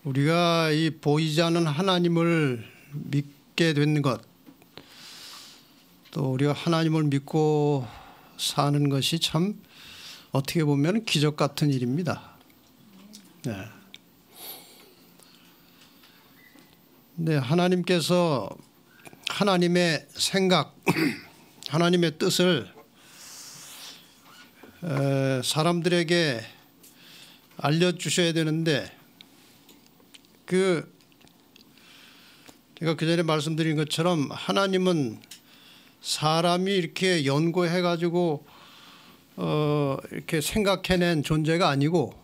우리가 이 보이지 않는 하나님을 믿게 된 것, 또 우리가 하나님을 믿고 사는 것이 참 어떻게 보면 기적 같은 일입니다. 네. 네, 하나님께서 하나님의 생각, 하나님의 뜻을 사람들에게 알려주셔야 되는데, 제가 그전에 말씀드린 것처럼 하나님은 사람이 이렇게 연구해가지고 이렇게 생각해낸 존재가 아니고,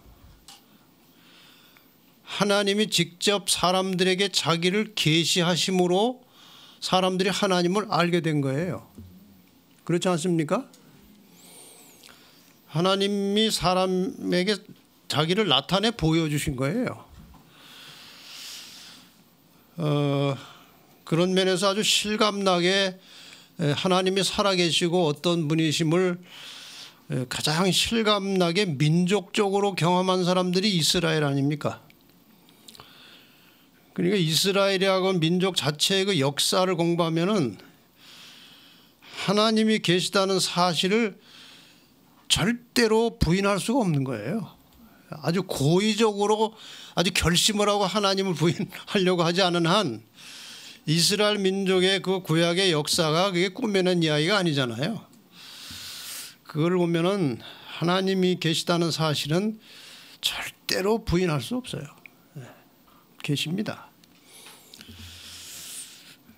하나님이 직접 사람들에게 자기를 계시하심으로 사람들이 하나님을 알게 된 거예요. 그렇지 않습니까? 하나님이 사람에게 자기를 나타내 보여주신 거예요. 그런 면에서 아주 실감나게 하나님이 살아계시고 어떤 분이심을 가장 실감나게 민족적으로 경험한 사람들이 이스라엘 아닙니까? 그러니까 이스라엘이라고 민족 자체의 그 역사를 공부하면은 하나님이 계시다는 사실을 절대로 부인할 수가 없는 거예요. 아주 고의적으로 아주 결심을 하고 하나님을 부인하려고 하지 않은 한 이스라엘 민족의 그 구약의 역사가 그게 꾸며낸 이야기가 아니잖아요. 그걸 보면은 하나님이 계시다는 사실은 절대로 부인할 수 없어요. 계십니다.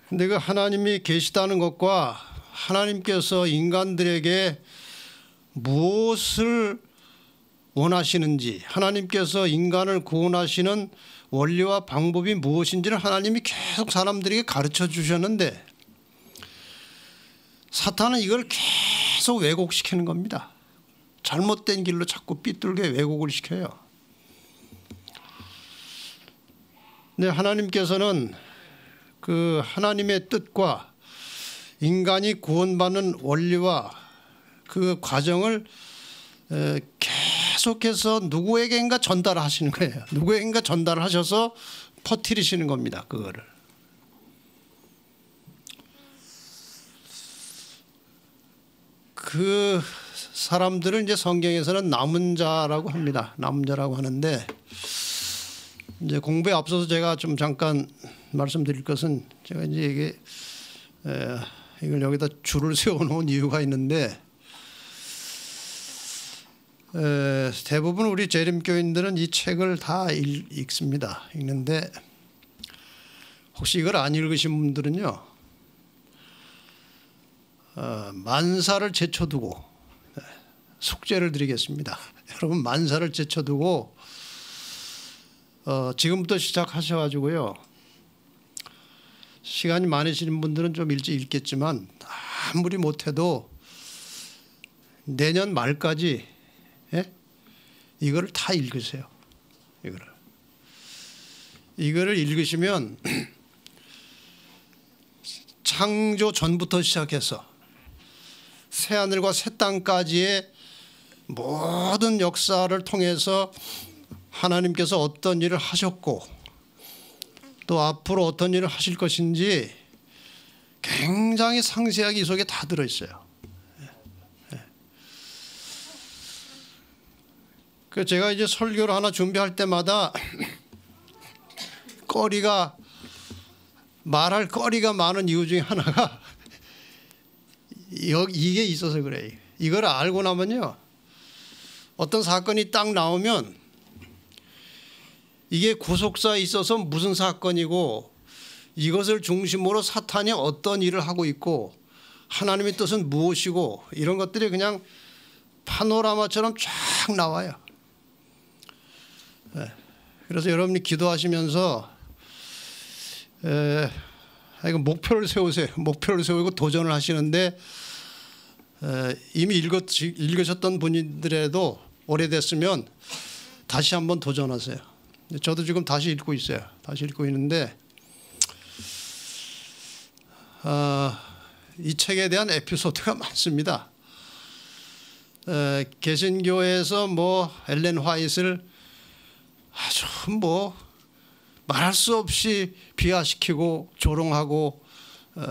근데 그 하나님이 계시다는 것과 하나님께서 인간들에게 무엇을 원하시는지, 하나님께서 인간을 구원하시는 원리와 방법이 무엇인지를 하나님이 계속 사람들에게 가르쳐 주셨는데, 사탄은 이걸 계속 왜곡시키는 겁니다. 잘못된 길로 자꾸 삐뚤게 왜곡을 시켜요. 근데 하나님께서는 그 하나님의 뜻과 인간이 구원받는 원리와 그 과정을 계속해서 누구에게인가 전달하시는 거예요. 누구에게인가 전달하셔서 퍼뜨리시는 겁니다. 그거를. 그 사람들을 이제 성경에서는 남은 자라고 합니다. 남은 자라고 하는데, 이제 공부에 앞서서 제가 좀 잠깐 말씀드릴 것은, 제가 이제 이걸 여기다 줄을 세워놓은 이유가 있는데, 대부분 우리 재림교인들은 이 책을 다 읽습니다. 읽는데 혹시 이걸 안 읽으신 분들은요, 만사를 제쳐두고 숙제를 드리겠습니다. 여러분, 만사를 제쳐두고 지금부터 시작하셔가지고요, 시간이 많으신 분들은 좀 일찍 읽겠지만 아무리 못해도 내년 말까지 이거를 다 읽으세요. 이거를 읽으시면 창조 전부터 시작해서 새하늘과 새 땅까지의 모든 역사를 통해서 하나님께서 어떤 일을 하셨고 또 앞으로 어떤 일을 하실 것인지 굉장히 상세하게 이 속에 다 들어있어요. 제가 이제 설교를 하나 준비할 때마다 말할 거리가 많은 이유 중에 하나가 이게 있어서 그래요. 이걸 알고 나면요, 어떤 사건이 딱 나오면 이게 구속사에 있어서 무슨 사건이고 이것을 중심으로 사탄이 어떤 일을 하고 있고 하나님의 뜻은 무엇이고 이런 것들이 그냥 파노라마처럼 쫙 나와요. 그래서 여러분이 기도하시면서 목표를 세우세요. 목표를 세우고 도전을 하시는데, 이미 읽으셨던 분들에도 오래됐으면 다시 한번 도전하세요. 저도 지금 다시 읽고 있어요. 다시 읽고 있는데 이 책에 대한 에피소드가 많습니다. 개신교에서 엘렌 화이트를 아주 말할 수 없이 비하시키고 조롱하고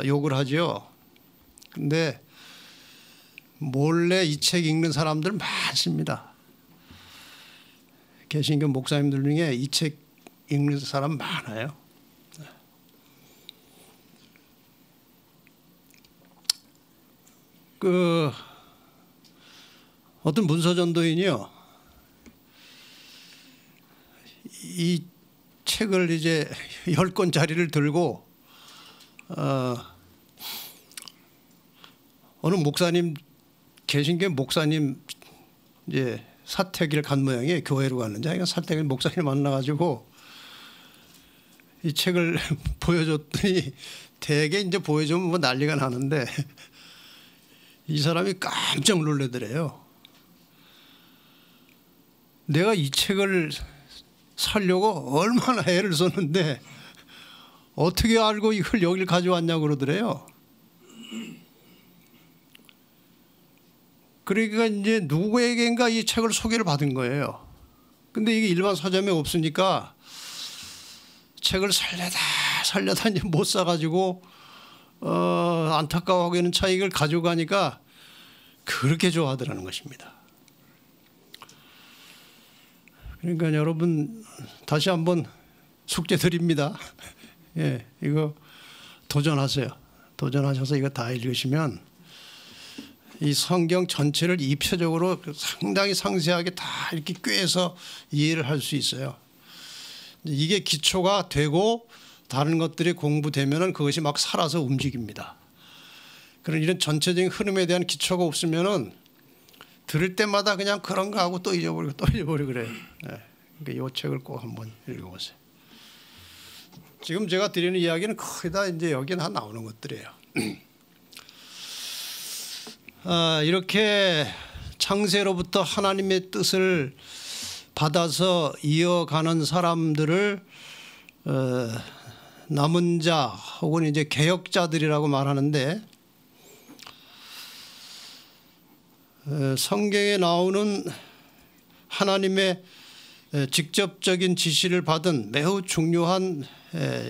욕을 하죠. 근데 몰래 이 책 읽는 사람들 많습니다. 개신교 목사님들 중에 이 책 읽는 사람 많아요. 어떤 문서전도인이요, 이 책을 이제 10권짜리를 들고 어느 목사님, 개신교 목사님 이제 사택일 간 모양이에요. 교회로 갔는데 자기가 사택일 목사님 만나가지고 이 책을 보여줬더니 되게 이제 보여주면 뭐 난리가 나는데 이 사람이 깜짝 놀라더래요. 내가 이 책을 사려고 얼마나 애를 썼는데 어떻게 알고 이걸 여기를 가져왔냐고 그러더래요. 그러니까 이제 누구에겐가 이 책을 소개를 받은 거예요. 근데 이게 일반 서점에 없으니까 책을 살려다 이제 못 사가지고 안타까워하고 있는 차 이걸 가져가니까 그렇게 좋아하더라는 것입니다. 그러니까 여러분 다시 한번 숙제 드립니다. 예, 이거 도전하세요. 도전하셔서 이거 다 읽으시면 이 성경 전체를 입체적으로 상당히 상세하게 다 이렇게 꿰서 이해를 할 수 있어요. 이게 기초가 되고 다른 것들이 공부되면은 그것이 막 살아서 움직입니다. 그런 이런 전체적인 흐름에 대한 기초가 없으면은 들을 때마다 그냥 그런가 하고 또 잊어버리고 또 잊어버리고 그래요. 네. 그러니까 이 책을 꼭 한번 읽어보세요. 지금 제가 드리는 이야기는 거의 다 이제 여기 다 나오는 것들이에요. 이렇게 창세로부터 하나님의 뜻을 받아서 이어가는 사람들을 남은 자 혹은 이제 개혁자들이라고 말하는데, 성경에 나오는 하나님의 직접적인 지시를 받은 매우 중요한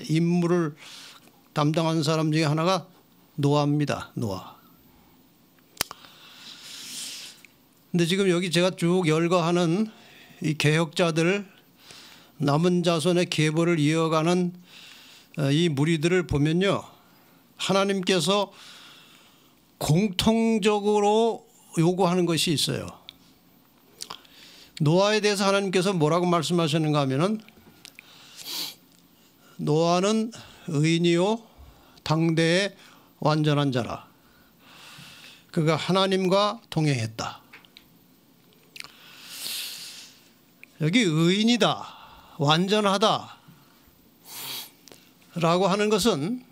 임무를 담당한 사람 중에 하나가 노아입니다. 노아. 근데 지금 여기 제가 쭉 열거하는 이 개혁자들, 남은 자손의 계보를 이어가는 이 무리들을 보면요, 하나님께서 공통적으로 요구하는 것이 있어요. 노아에 대해서 하나님께서 뭐라고 말씀하셨는가 하면은, 노아는 의인이요 당대의 완전한 자라. 그가 하나님과 동행했다. 여기 의인이다, 완전하다 라고 하는 것은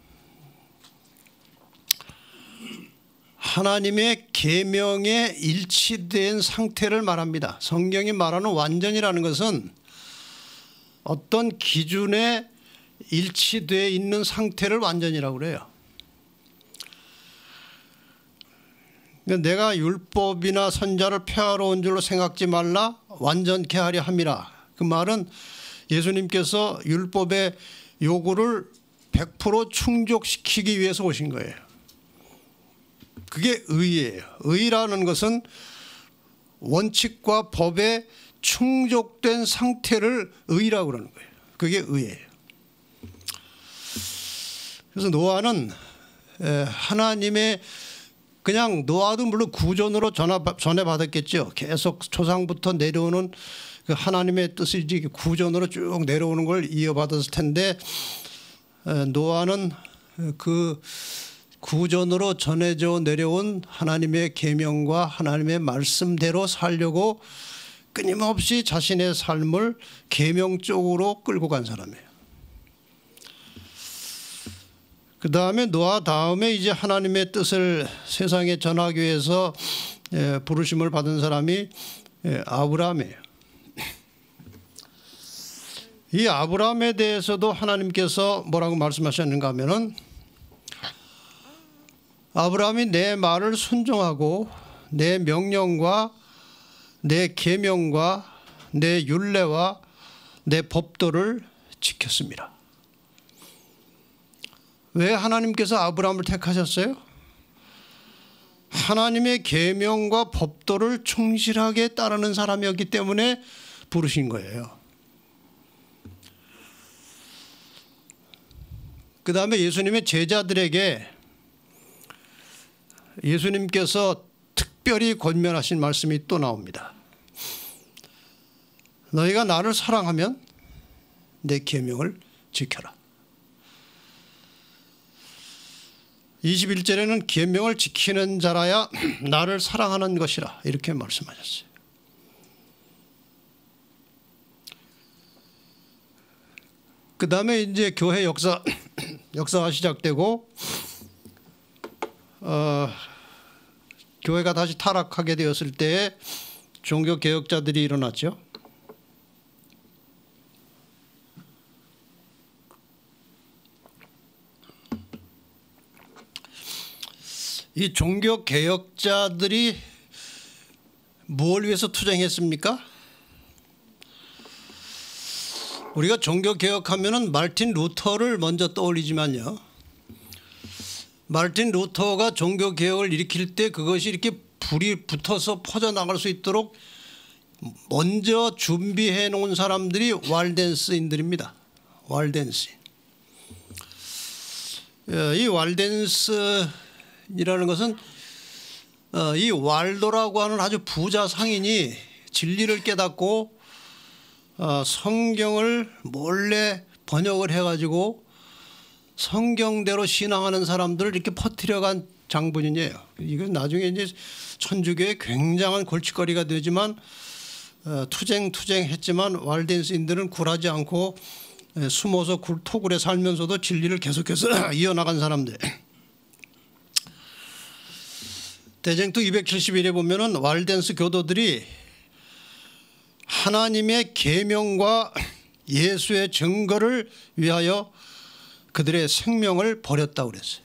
하나님의 계명에 일치된 상태를 말합니다. 성경이 말하는 완전이라는 것은 어떤 기준에 일치되어 있는 상태를 완전이라고 그래요. 내가 율법이나 선자를 폐하러 온 줄로 생각지 말라, 완전케 하려 함이라. 그 말은 예수님께서 율법의 요구를 100% 충족시키기 위해서 오신 거예요. 그게 의예요. 의라는 것은 원칙과 법에 충족된 상태를 의라고 그러는 거예요. 그게 의예요. 그래서 노아는 하나님의, 그냥 노아도 물론 구전으로 전해받았겠죠. 계속 조상부터 내려오는 그 하나님의 뜻이 구전으로 쭉 내려오는 걸 이어받았을 텐데, 노아는 그 구전으로 전해져 내려온 하나님의 계명과 하나님의 말씀대로 살려고 끊임없이 자신의 삶을 계명 쪽으로 끌고 간 사람이에요. 그 다음에 노아 다음에 이제 하나님의 뜻을 세상에 전하기 위해서 부르심을 받은 사람이 아브라함이에요. 이 아브라함에 대해서도 하나님께서 뭐라고 말씀하셨는가 하면은, 아브라함이 내 말을 순종하고 내 명령과 내 계명과 내 율례와 내 법도를 지켰습니다. 왜 하나님께서 아브라함을 택하셨어요? 하나님의 계명과 법도를 충실하게 따르는 사람이었기 때문에 부르신 거예요. 그 다음에 예수님의 제자들에게 예수님께서 특별히 권면하신 말씀이 또 나옵니다. 너희가 나를 사랑하면 내 계명을 지켜라. 21절에는 계명을 지키는 자라야 나를 사랑하는 것이라 이렇게 말씀하셨어요. 그 다음에 이제 교회 역사가 시작되고 교회가 다시 타락하게 되었을 때에 종교 개혁자들이 일어났죠. 이 종교 개혁자들이 뭘 위해서 투쟁했습니까? 우리가 종교 개혁하면은 마르틴 루터를 먼저 떠올리지만요. 마르틴 루터가 종교 개혁을 일으킬 때 그것이 이렇게 불이 붙어서 퍼져나갈 수 있도록 먼저 준비해 놓은 사람들이 왈덴스인들입니다. 왈덴스인. 이 왈덴스이라는 것은 이 왈도라고 하는 아주 부자 상인이 진리를 깨닫고 성경을 몰래 번역을 해가지고 성경대로 신앙하는 사람들을 이렇게 퍼뜨려간 장본인이에요. 이건 나중에 이제 천주교의 굉장한 골칫거리가 되지만 투쟁했지만 왈덴스인들은 굴하지 않고 숨어서 토굴에 살면서도 진리를 계속해서 이어나간 사람들. 대쟁투 271에 보면은 왈덴스 교도들이 하나님의 계명과 예수의 증거를 위하여 그들의 생명을 버렸다고 그랬어요.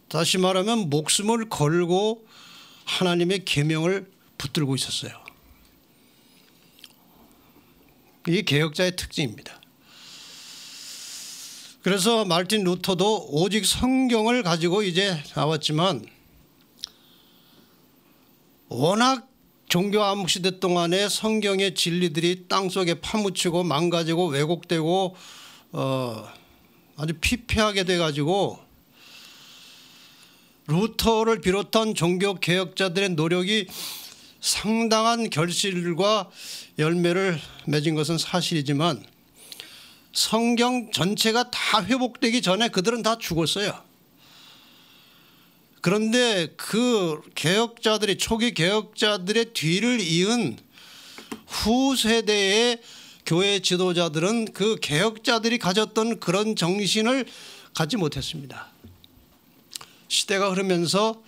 다시 말하면 목숨을 걸고 하나님의 계명을 붙들고 있었어요. 이게 개혁자의 특징입니다. 그래서 마르틴 루터도 오직 성경을 가지고 이제 나왔지만 워낙 종교 암흑시대 동안에 성경의 진리들이 땅속에 파묻히고 망가지고 왜곡되고 아주 피폐하게 돼가지고 루터를 비롯한 종교 개혁자들의 노력이 상당한 결실과 열매를 맺은 것은 사실이지만 성경 전체가 다 회복되기 전에 그들은 다 죽었어요. 그런데 그 개혁자들이 초기 개혁자들의 뒤를 이은 후세대의 교회 지도자들은 그 개혁자들이 가졌던 그런 정신을 갖지 못했습니다. 시대가 흐르면서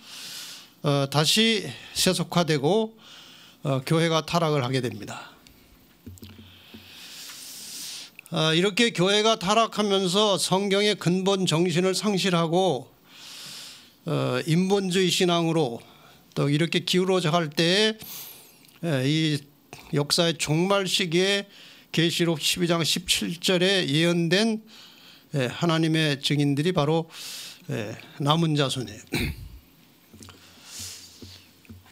다시 세속화되고 교회가 타락을 하게 됩니다. 이렇게 교회가 타락하면서 성경의 근본 정신을 상실하고 인본주의 신앙으로 또 이렇게 기울어져 갈 때에 이 역사의 종말 시기에 계시록 12장 17절에 예언된 하나님의 증인들이 바로 남은 자손이에요.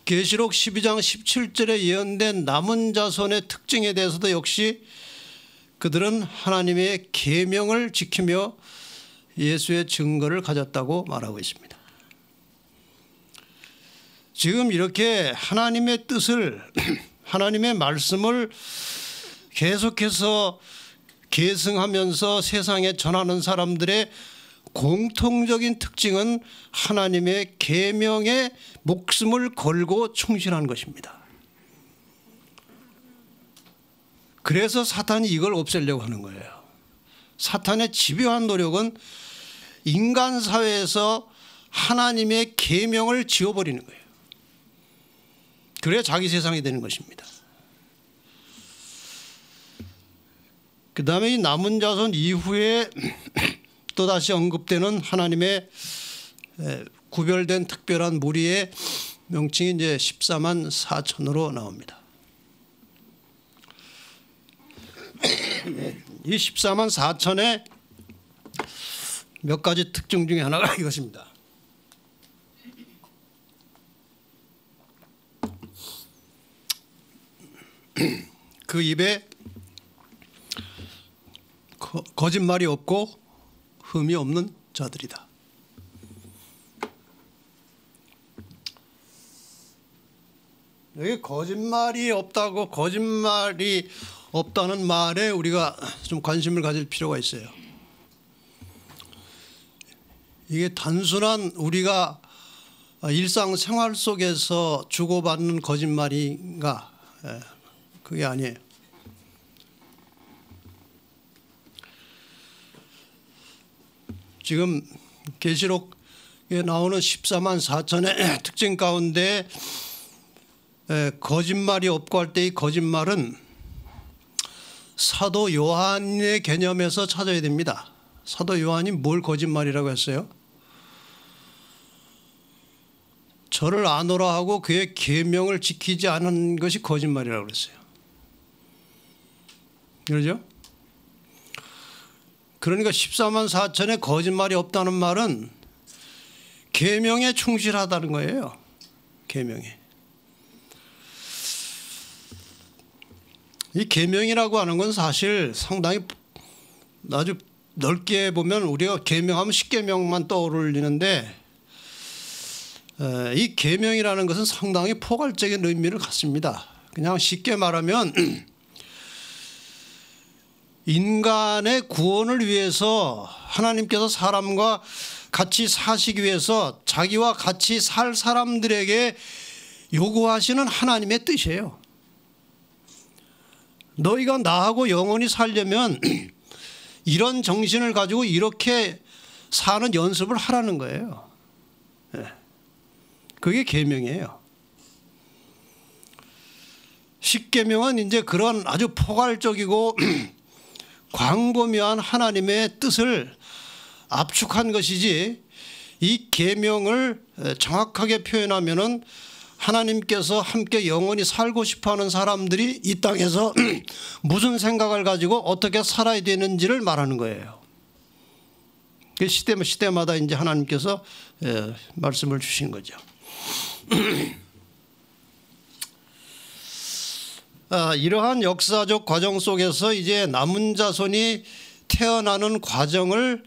계시록 12장 17절에 예언된 남은 자손의 특징에 대해서도 역시 그들은 하나님의 계명을 지키며 예수의 증거를 가졌다고 말하고 있습니다. 지금 이렇게 하나님의 뜻을 하나님의 말씀을 계속해서 계승하면서 세상에 전하는 사람들의 공통적인 특징은 하나님의 계명에 목숨을 걸고 충실한 것입니다. 그래서 사탄이 이걸 없애려고 하는 거예요. 사탄의 집요한 노력은 인간 사회에서 하나님의 계명을 지워버리는 거예요. 그래야 자기 세상이 되는 것입니다. 그 다음에 이 남은 자손 이후에 또다시 언급되는 하나님의 구별된 특별한 무리의 명칭이 이제 14만 4천으로 나옵니다. 이 14만 4천의 몇 가지 특징 중에 하나가 이것입니다. 그 입에 거짓말이 없고 흠이 없는 자들이다. 여기 거짓말이 없다고, 거짓말이 없다는 말에 우리가 좀 관심을 가질 필요가 있어요. 이게 단순한 우리가 일상생활 속에서 주고받는 거짓말인가? 그게 아니에요. 지금 계시록에 나오는 14만 4천의 특징 가운데 거짓말이 없고 할 때 이 거짓말은 사도 요한의 개념에서 찾아야 됩니다. 사도 요한이 뭘 거짓말이라고 했어요? 저를 아노라 하고 그의 계명을 지키지 않은 것이 거짓말이라고 그랬어요. 그러죠? 그러니까 14만 4천에 거짓말이 없다는 말은 계명에 충실하다는 거예요. 계명에. 이 계명이라고 하는 건 사실 상당히 아주 넓게 보면 우리가 계명하면 10계명만 떠오르는데 이 계명이라는 것은 상당히 포괄적인 의미를 갖습니다. 그냥 쉽게 말하면 인간의 구원을 위해서 하나님께서 사람과 같이 사시기 위해서 자기와 같이 살 사람들에게 요구하시는 하나님의 뜻이에요. 너희가 나하고 영원히 살려면 이런 정신을 가지고 이렇게 사는 연습을 하라는 거예요. 그게 계명이에요. 십계명은 이제 그런 아주 포괄적이고 광범위한 하나님의 뜻을 압축한 것이지, 이 계명을 정확하게 표현하면은 하나님께서 함께 영원히 살고 싶어하는 사람들이 이 땅에서 무슨 생각을 가지고 어떻게 살아야 되는지를 말하는 거예요. 시대마다 이제 하나님께서 말씀을 주신 거죠. 이러한 역사적 과정 속에서 이제 남은 자손이 태어나는 과정을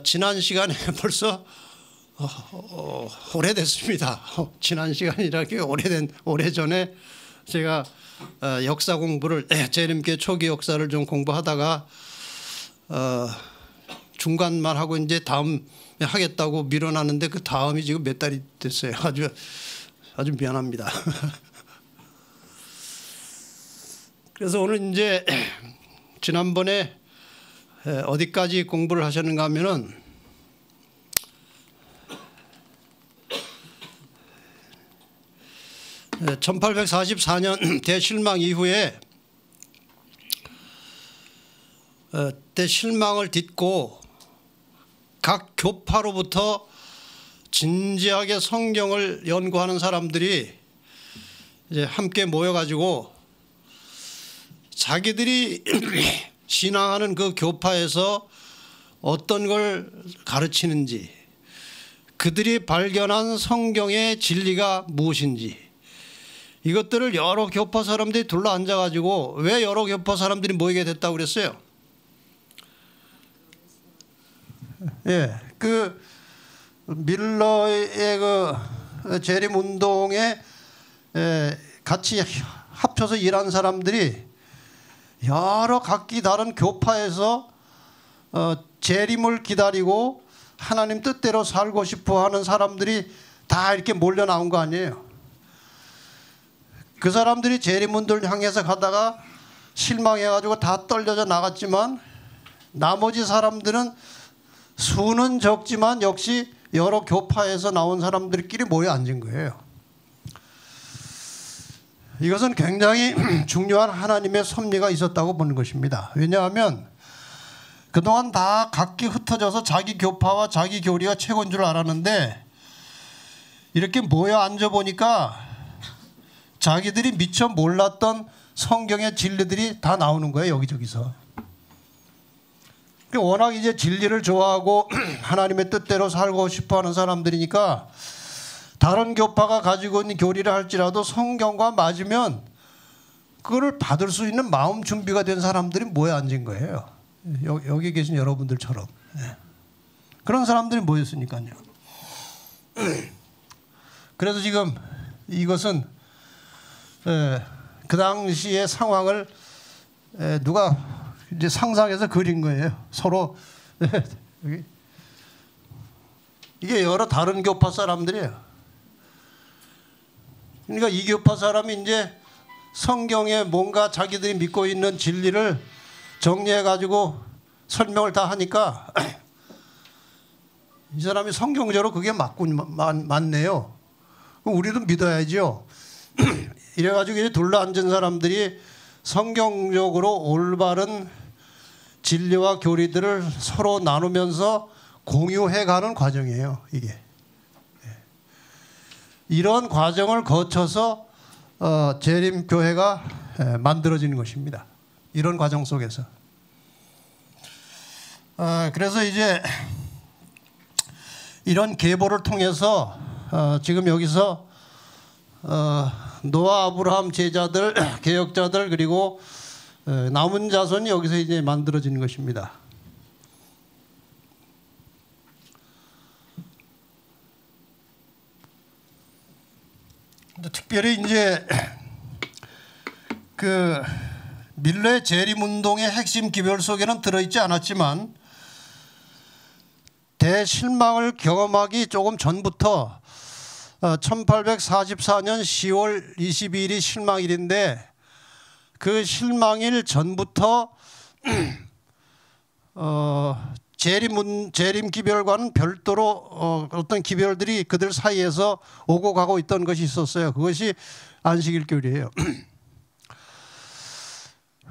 지난 시간에 벌써 오래됐습니다. 지난 시간이라 오래전에 제가 역사 공부를 재림교회 초기 역사를 좀 공부하다가 중간만 하고 이제 다음 하겠다고 밀어놨는데 그 다음이 지금 몇 달이 됐어요. 아주 미안합니다. 그래서 오늘 이제 지난번에 어디까지 공부를 하셨는가 하면은 1844년 대실망 이후에 대실망을 딛고 각 교파로부터 진지하게 성경을 연구하는 사람들이 이제 함께 모여가지고 자기들이 신앙하는 그 교파에서 어떤 걸 가르치는지, 그들이 발견한 성경의 진리가 무엇인지, 이것들을 여러 교파 사람들이 둘러앉아가지고, 왜 여러 교파 사람들이 모이게 됐다고 그랬어요? 그 밀러의 그 재림 운동에 같이 합쳐서 일한 사람들이 여러 각기 다른 교파에서 재림을 기다리고 하나님 뜻대로 살고 싶어 하는 사람들이 다 이렇게 몰려 나온 거 아니에요. 그 사람들이 재림운동을 향해서 가다가 실망해가지고 다 떨려져 나갔지만, 나머지 사람들은 수는 적지만 역시 여러 교파에서 나온 사람들끼리 모여 앉은 거예요. 이것은 굉장히 중요한 하나님의 섭리가 있었다고 보는 것입니다. 왜냐하면 그동안 다 각기 흩어져서 자기 교파와 자기 교리가 최고인 줄 알았는데, 이렇게 모여 앉아보니까 자기들이 미처 몰랐던 성경의 진리들이 다 나오는 거예요. 여기저기서. 워낙 이제 진리를 좋아하고 하나님의 뜻대로 살고 싶어하는 사람들이니까 다른 교파가 가지고 있는 교리를 할지라도 성경과 맞으면 그거를 받을 수 있는 마음 준비가 된 사람들이 모여 앉은 거예요. 여기 계신 여러분들처럼. 그런 사람들이 모였으니까요. 그래서 지금 이것은 그 당시의 상황을 누가 이제 상상해서 그린 거예요. 서로 이게 여러 다른 교파 사람들이에요. 그러니까 이 교파 사람이 이제 성경에 뭔가 자기들이 믿고 있는 진리를 정리해 가지고 설명을 다 하니까 이 사람이 성경적으로 그게 맞네요. 그럼 우리도 믿어야죠. 이래가지고 이제 둘러앉은 사람들이 성경적으로 올바른 진리와 교리들을 서로 나누면서 공유해가는 과정이에요. 이게 이런 과정을 거쳐서 재림교회가 만들어지는 것입니다. 이런 과정 속에서 그래서 이제 이런 계보를 통해서 지금 여기서 노아, 아브라함 제자들, 개혁자들 그리고 남은 자손이 여기서 이제 만들어지는 것입니다. 특별히 이제 그 밀러의 재림운동의 핵심 기별 속에는 들어있지 않았지만 대실망을 경험하기 조금 전부터 1844년 10월 22일이 실망일인데 그 실망일 전부터 재림 기별과는 별도로 어떤 기별들이 그들 사이에서 오고 가고 있던 것이 있었어요. 그것이 안식일 교리예요.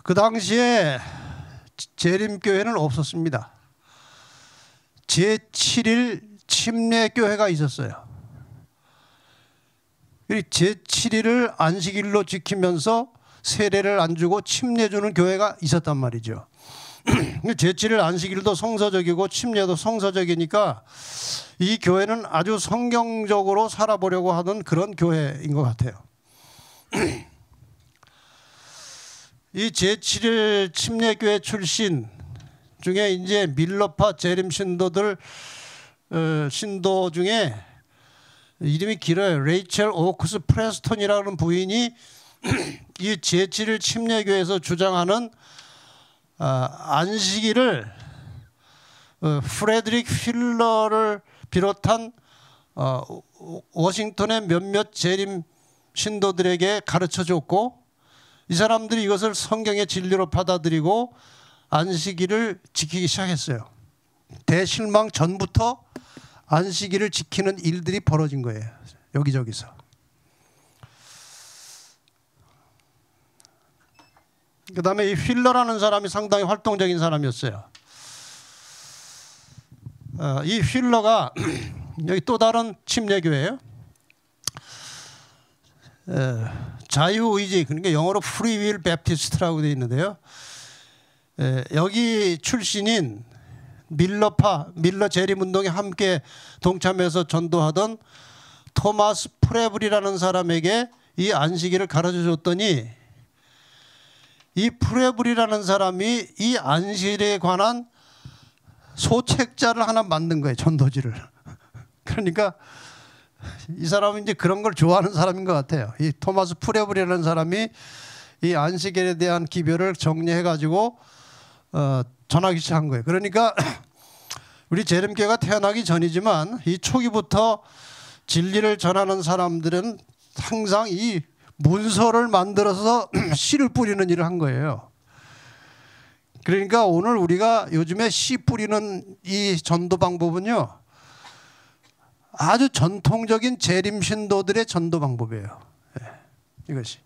그 당시에 재림교회는 없었습니다. 제7일 침례교회가 있었어요. 제7일을 안식일로 지키면서 세례를 안 주고 침례 주는 교회가 있었단 말이죠. 제7일 안식일도 성서적이고 침례도 성서적이니까 이 교회는 아주 성경적으로 살아보려고 하는 그런 교회인 것 같아요. 이 제7일 침례교회 출신 중에 이제 밀러파 재림 신도들 신도 중에 이름이 길어요. 레이첼 오크스 프레스톤이라는 부인이 이 제7일 침례교회에서 주장하는 안식일을 프레드릭 휠러를 비롯한 워싱턴의 몇몇 재림 신도들에게 가르쳐줬고 이 사람들이 이것을 성경의 진리로 받아들이고 안식일을 지키기 시작했어요. 대실망 전부터 안식일을 지키는 일들이 벌어진 거예요. 여기저기서. 그 다음에 이 휠러라는 사람이 상당히 활동적인 사람이었어요. 이 휠러가 여기 또 다른 침례교회예요. 자유의지, 그러니까 영어로 프리윌 베프티스트라고 되어 있는데요. 여기 출신인 밀러 재림운동에 함께 동참해서 전도하던 토마스 프레블이라는 사람에게 이 안식일을 가르쳐 줬더니 이 프레블이라는 사람이 이 안식일에 관한 소책자를 하나 만든 거예요. 전도지를. 그러니까 이 사람은 이제 그런 걸 좋아하는 사람인 것 같아요. 이 토마스 프레블이라는 사람이 이 안식일에 대한 기별을 정리해 가지고 전하기 시작한 거예요. 그러니까 우리 재림교회가 태어나기 전이지만 이 초기부터 진리를 전하는 사람들은 항상 이 문서를 만들어서 씨를 뿌리는 일을 한 거예요. 그러니까 오늘 우리가 요즘에 씨 뿌리는 이 전도 방법은요, 아주 전통적인 재림 신도들의 전도 방법이에요. 이것이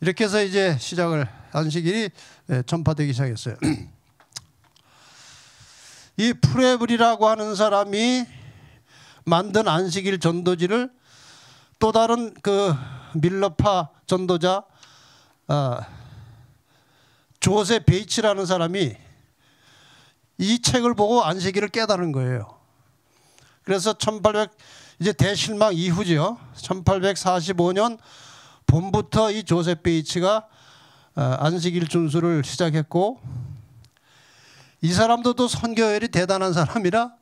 이렇게 해서 이제 시작을 안식일이 전파되기 시작했어요. 이 프레블이라고 하는 사람이 만든 안식일 전도지를 또 다른 그 밀러파 전도자 조세 베이츠라는 사람이 이 책을 보고 안식일을 깨달은 거예요. 그래서 이제 대실망 이후죠. 1845년 봄부터 이 조셉 베이츠가 안식일 준수를 시작했고, 이 사람도 또 선교열이 대단한 사람이라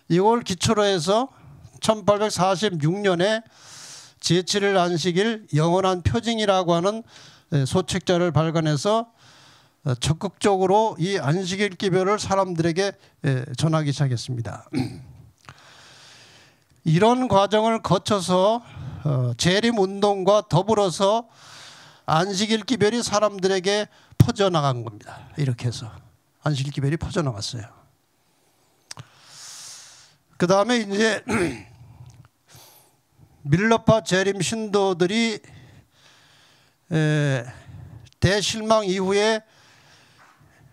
이걸 기초로 해서 1846년에 제7일 안식일 영원한 표징이라고 하는 소책자를 발간해서 적극적으로 이 안식일 기별을 사람들에게 전하기 시작했습니다. 이런 과정을 거쳐서 재림운동과 더불어서 안식일 기별이 사람들에게 퍼져나간 겁니다. 이렇게 해서 안식일 기별이 퍼져나갔어요. 그 다음에 이제 밀러파 재림 신도들이 대실망 이후에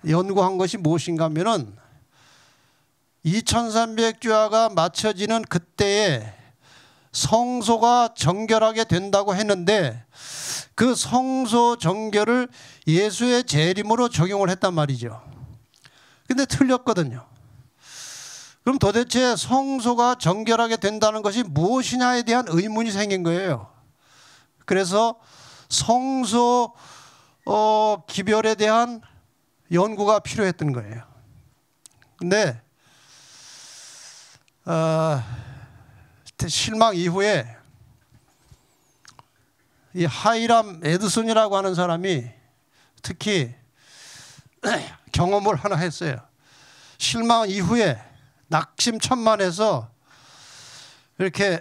연구한 것이 무엇인가 하면은 2300주야가 마쳐지는 그때에 성소가 정결하게 된다고 했는데, 그 성소 정결을 예수의 재림으로 적용을 했단 말이죠. 근데 틀렸거든요. 그럼 도대체 성소가 정결하게 된다는 것이 무엇이냐에 대한 의문이 생긴 거예요. 그래서 성소 기별에 대한 연구가 필요했던 거예요. 근데 실망 이후에 이 하이람 에드슨이라고 하는 사람이 특히 경험을 하나 했어요. 실망 이후에 낙심천만해서 이렇게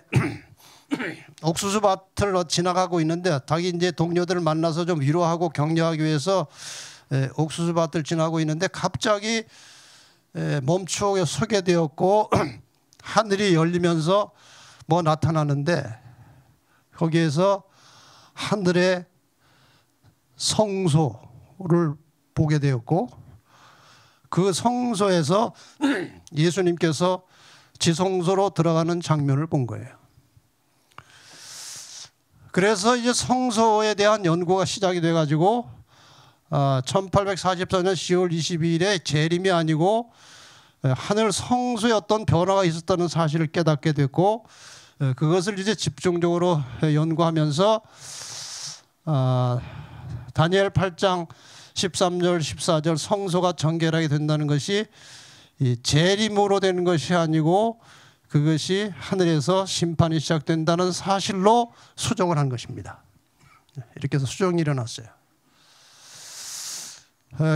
옥수수밭을 지나가고 있는데, 자기 이제 동료들을 만나서 좀 위로하고 격려하기 위해서 옥수수밭을 지나고 있는데 갑자기 멈추어 서게 되었고 하늘이 열리면서 뭐 나타나는데, 거기에서 하늘의 성소를 보게 되었고, 그 성소에서 예수님께서 지성소로 들어가는 장면을 본 거예요. 그래서 이제 성소에 대한 연구가 시작이 돼가지고 1844년 10월 22일에 재림이 아니고 하늘 성소에 어떤 변화가 있었다는 사실을 깨닫게 됐고, 그것을 이제 집중적으로 연구하면서 다니엘 8장 13절 14절 성소가 정결하게 된다는 것이 재림으로 되는 것이 아니고 그것이 하늘에서 심판이 시작된다는 사실로 수정을 한 것입니다. 이렇게 해서 수정이 일어났어요.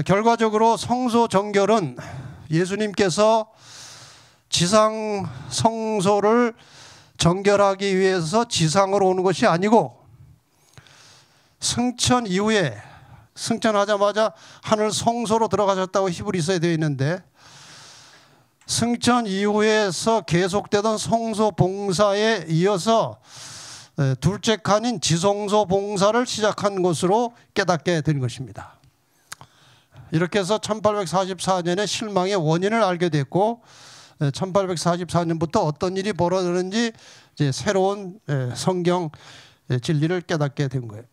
결과적으로 성소 정결은 예수님께서 지상 성소를 정결하기 위해서 지상으로 오는 것이 아니고, 승천 이후에 승천하자마자 하늘 성소로 들어가셨다고 히브리서에 되어 있는데, 승천 이후에서 계속되던 성소 봉사에 이어서 둘째 칸인 지성소 봉사를 시작한 것으로 깨닫게 된 것입니다. 이렇게 해서 1844년에 실망의 원인을 알게 됐고, 1844년부터 어떤 일이 벌어지는지 이제 새로운 성경 진리를 깨닫게 된 거예요.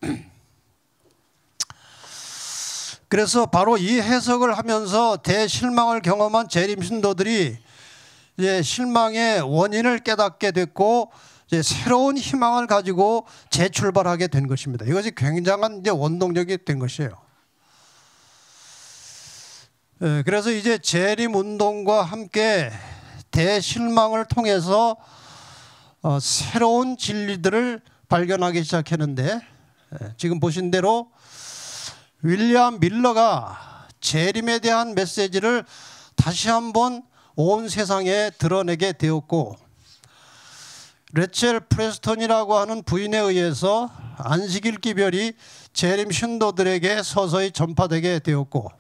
그래서 바로 이 해석을 하면서 대실망을 경험한 재림 신도들이 이제 실망의 원인을 깨닫게 됐고, 이제 새로운 희망을 가지고 재출발하게 된 것입니다. 이것이 굉장한 이제 원동력이 된 것이에요. 그래서 이제 재림 운동과 함께 대실망을 통해서 새로운 진리들을 발견하기 시작했는데, 지금 보신 대로 윌리엄 밀러가 재림에 대한 메시지를 다시 한번 온 세상에 드러내게 되었고, 레첼 프레스턴이라고 하는 부인에 의해서 안식일 기별이 재림 신도들에게 서서히 전파되게 되었고,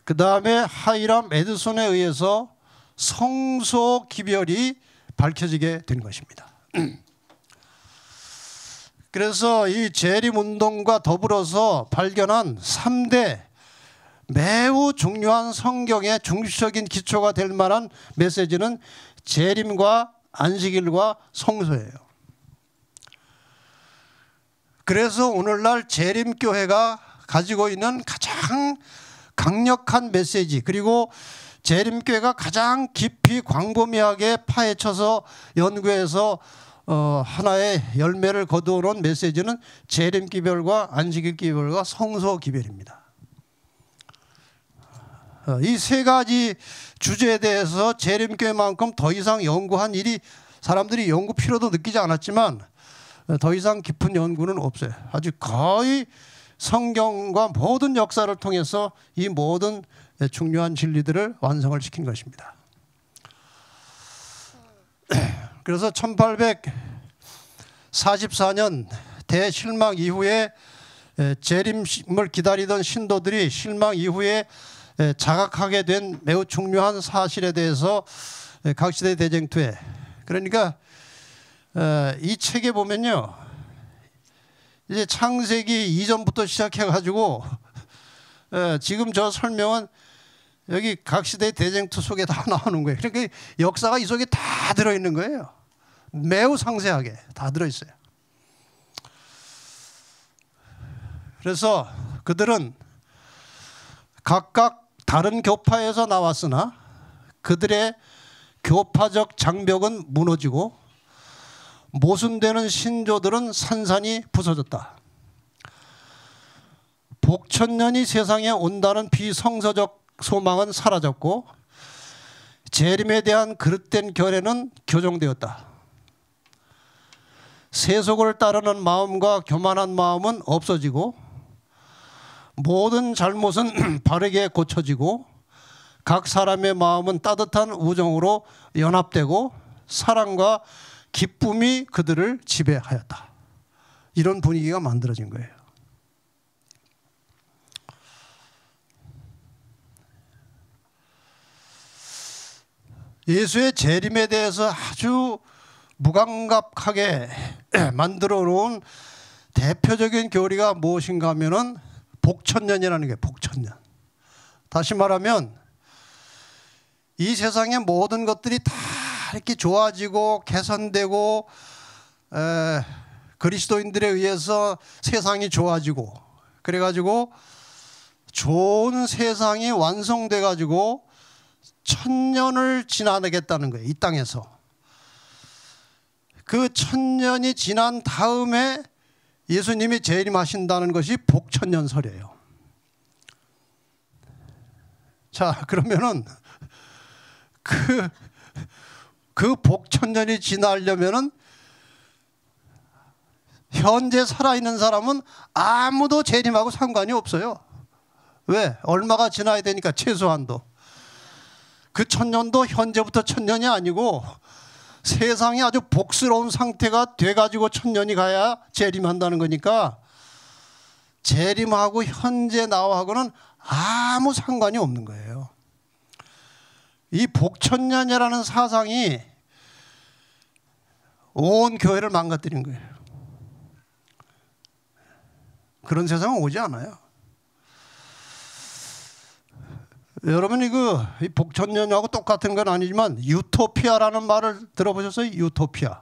그 다음에 하이람 에드슨에 의해서 성소 기별이 밝혀지게 된 것입니다. 그래서 이 재림운동과 더불어서 발견한 3대 매우 중요한 성경의 중시적인 기초가 될 만한 메시지는 재림과 안식일과 성소예요. 그래서 오늘날 재림교회가 가지고 있는 가장 강력한 메시지, 그리고 재림교회가 가장 깊이 광범위하게 파헤쳐서 연구해서 하나의 열매를 거두어놓은 메시지는 재림기별과 안식일기별과 성소기별입니다. 이 세 가지 주제에 대해서 재림교회만큼 더 이상 연구한 일이, 사람들이 연구 필요도 느끼지 않았지만 더 이상 깊은 연구는 없어요. 아주 거의 성경과 모든 역사를 통해서 이 모든 중요한 진리들을 완성을 시킨 것입니다. 그래서 1844년 대실망 이후에 재림을 기다리던 신도들이 실망 이후에 자각하게 된 매우 중요한 사실에 대해서 각시대 대쟁투에, 그러니까 이 책에 보면요, 이제 창세기 이전부터 시작해가지고 지금 저 설명은 여기 각시대 대쟁투 속에 다 나오는 거예요. 그러니까 역사가 이 속에 다 들어있는 거예요. 매우 상세하게 다 들어있어요. 그래서 그들은 각각 다른 교파에서 나왔으나 그들의 교파적 장벽은 무너지고 모순되는 신조들은 산산이 부서졌다. 복천년이 세상에 온다는 비성서적 소망은 사라졌고 재림에 대한 그릇된 결례는 교정되었다. 세속을 따르는 마음과 교만한 마음은 없어지고 모든 잘못은 바르게 고쳐지고 각 사람의 마음은 따뜻한 우정으로 연합되고 사랑과 기쁨이 그들을 지배하였다. 이런 분위기가 만들어진 거예요. 예수의 재림에 대해서 아주 무감각하게 만들어 놓은 대표적인 교리가 무엇인가 하면은 복천년이라는 게, 복천년. 다시 말하면 이 세상의 모든 것들이 다 이렇게 좋아지고 개선되고 그리스도인들에 의해서 세상이 좋아지고 그래가지고 좋은 세상이 완성돼가지고 천년을 지나겠다는 거예요. 이 땅에서. 그 천년이 지난 다음에 예수님이 재림하신다는 것이 복천년설이에요. 자, 그러면은 그 복천년이 지나려면은 현재 살아있는 사람은 아무도 재림하고 상관이 없어요. 왜? 얼마가 지나야 되니까, 최소한도. 그 천년도 현재부터 천년이 아니고 세상이 아주 복스러운 상태가 돼가지고 천년이 가야 재림한다는 거니까 재림하고 현재 나하고는 아무 상관이 없는 거예요. 이 복천년이라는 사상이 온 교회를 망가뜨린 거예요. 그런 세상은 오지 않아요. 여러분, 이 복천년하고 똑같은 건 아니지만 유토피아라는 말을 들어보셨어요? 유토피아.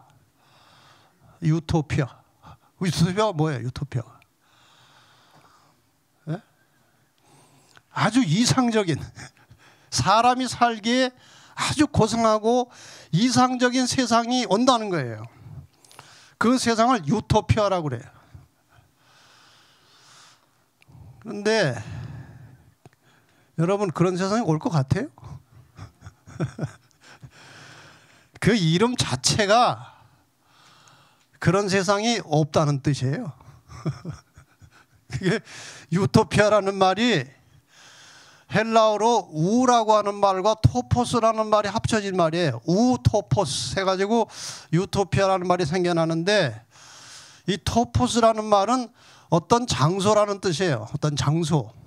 유토피아가 뭐예요? 유토피아가. 네? 아주 이상적인, 사람이 살기에 아주 고상하고 이상적인 세상이 온다는 거예요. 그 세상을 유토피아라고 그래요. 그런데 여러분, 그런 세상이 올 것 같아요? 그 이름 자체가 그런 세상이 없다는 뜻이에요. 그게 유토피아라는 말이 헬라어로 우라고 하는 말과 토포스라는 말이 합쳐진 말이에요. 우토포스 해가지고 유토피아라는 말이 생겨나는데, 이 토포스라는 말은 어떤 장소라는 뜻이에요. 어떤 장소.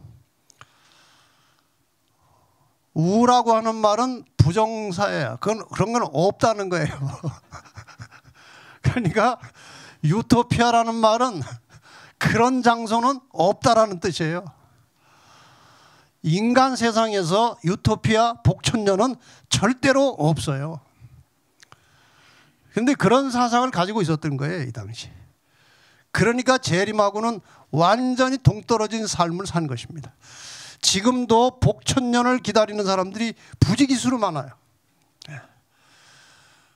우라고 하는 말은 부정사예요. 그런 건 없다는 거예요. 그러니까 유토피아라는 말은 그런 장소는 없다라는 뜻이에요. 인간 세상에서 유토피아, 복천년은 절대로 없어요. 그런데 그런 사상을 가지고 있었던 거예요, 이 당시. 그러니까 재림하고는 완전히 동떨어진 삶을 산 것입니다. 지금도 복천년을 기다리는 사람들이 부지기수로 많아요.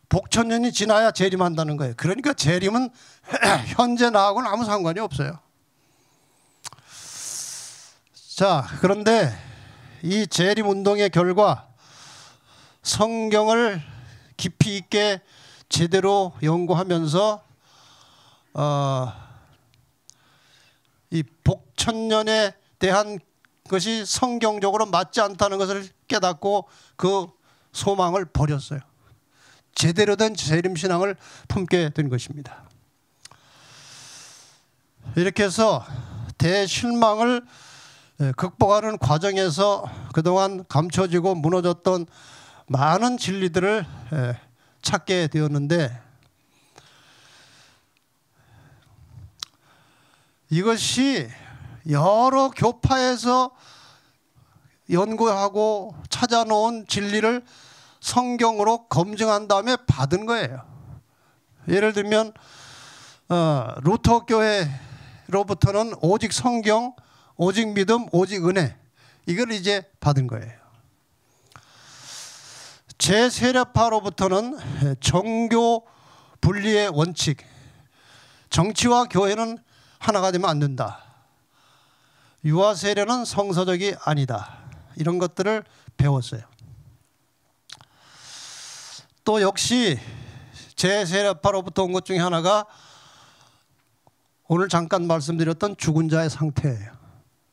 복천년이 지나야 재림한다는 거예요. 그러니까 재림은 현재 나하고는 아무 상관이 없어요. 자, 그런데 이 재림 운동의 결과 성경을 깊이 있게 제대로 연구하면서 이 복천년에 대한 것이 성경적으로 맞지 않다는 것을 깨닫고 그 소망을 버렸어요. 제대로 된 재림신앙을 품게 된 것입니다. 이렇게 해서 대실망을 극복하는 과정에서 그동안 감춰지고 무너졌던 많은 진리들을 찾게 되었는데, 이것이 여러 교파에서 연구하고 찾아놓은 진리를 성경으로 검증한 다음에 받은 거예요. 예를 들면 루터 교회로부터는 오직 성경, 오직 믿음, 오직 은혜, 이걸 이제 받은 거예요. 제세례파로부터는 정교 분리의 원칙, 정치와 교회는 하나가 되면 안 된다, 유아세례는 성서적이 아니다, 이런 것들을 배웠어요. 또 역시 제세례파로부터 온 것 중에 하나가 오늘 잠깐 말씀드렸던 죽은 자의 상태예요.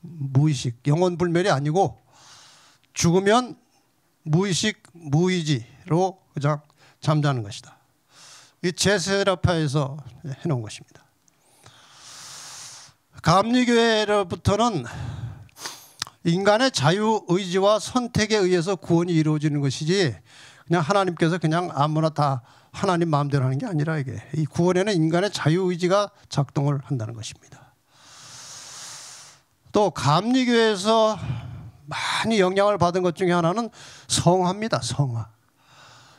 무의식, 영혼불멸이 아니고 죽으면 무의식, 무의지로 그냥 잠자는 것이다. 이 제세례파에서 해놓은 것입니다. 감리교회로부터는 인간의 자유의지와 선택에 의해서 구원이 이루어지는 것이지 그냥 하나님께서 그냥 아무나 다 하나님 마음대로 하는 게 아니라, 이게 이 구원에는 인간의 자유의지가 작동을 한다는 것입니다. 또 감리교회에서 많이 영향을 받은 것 중에 하나는 성화입니다. 성화.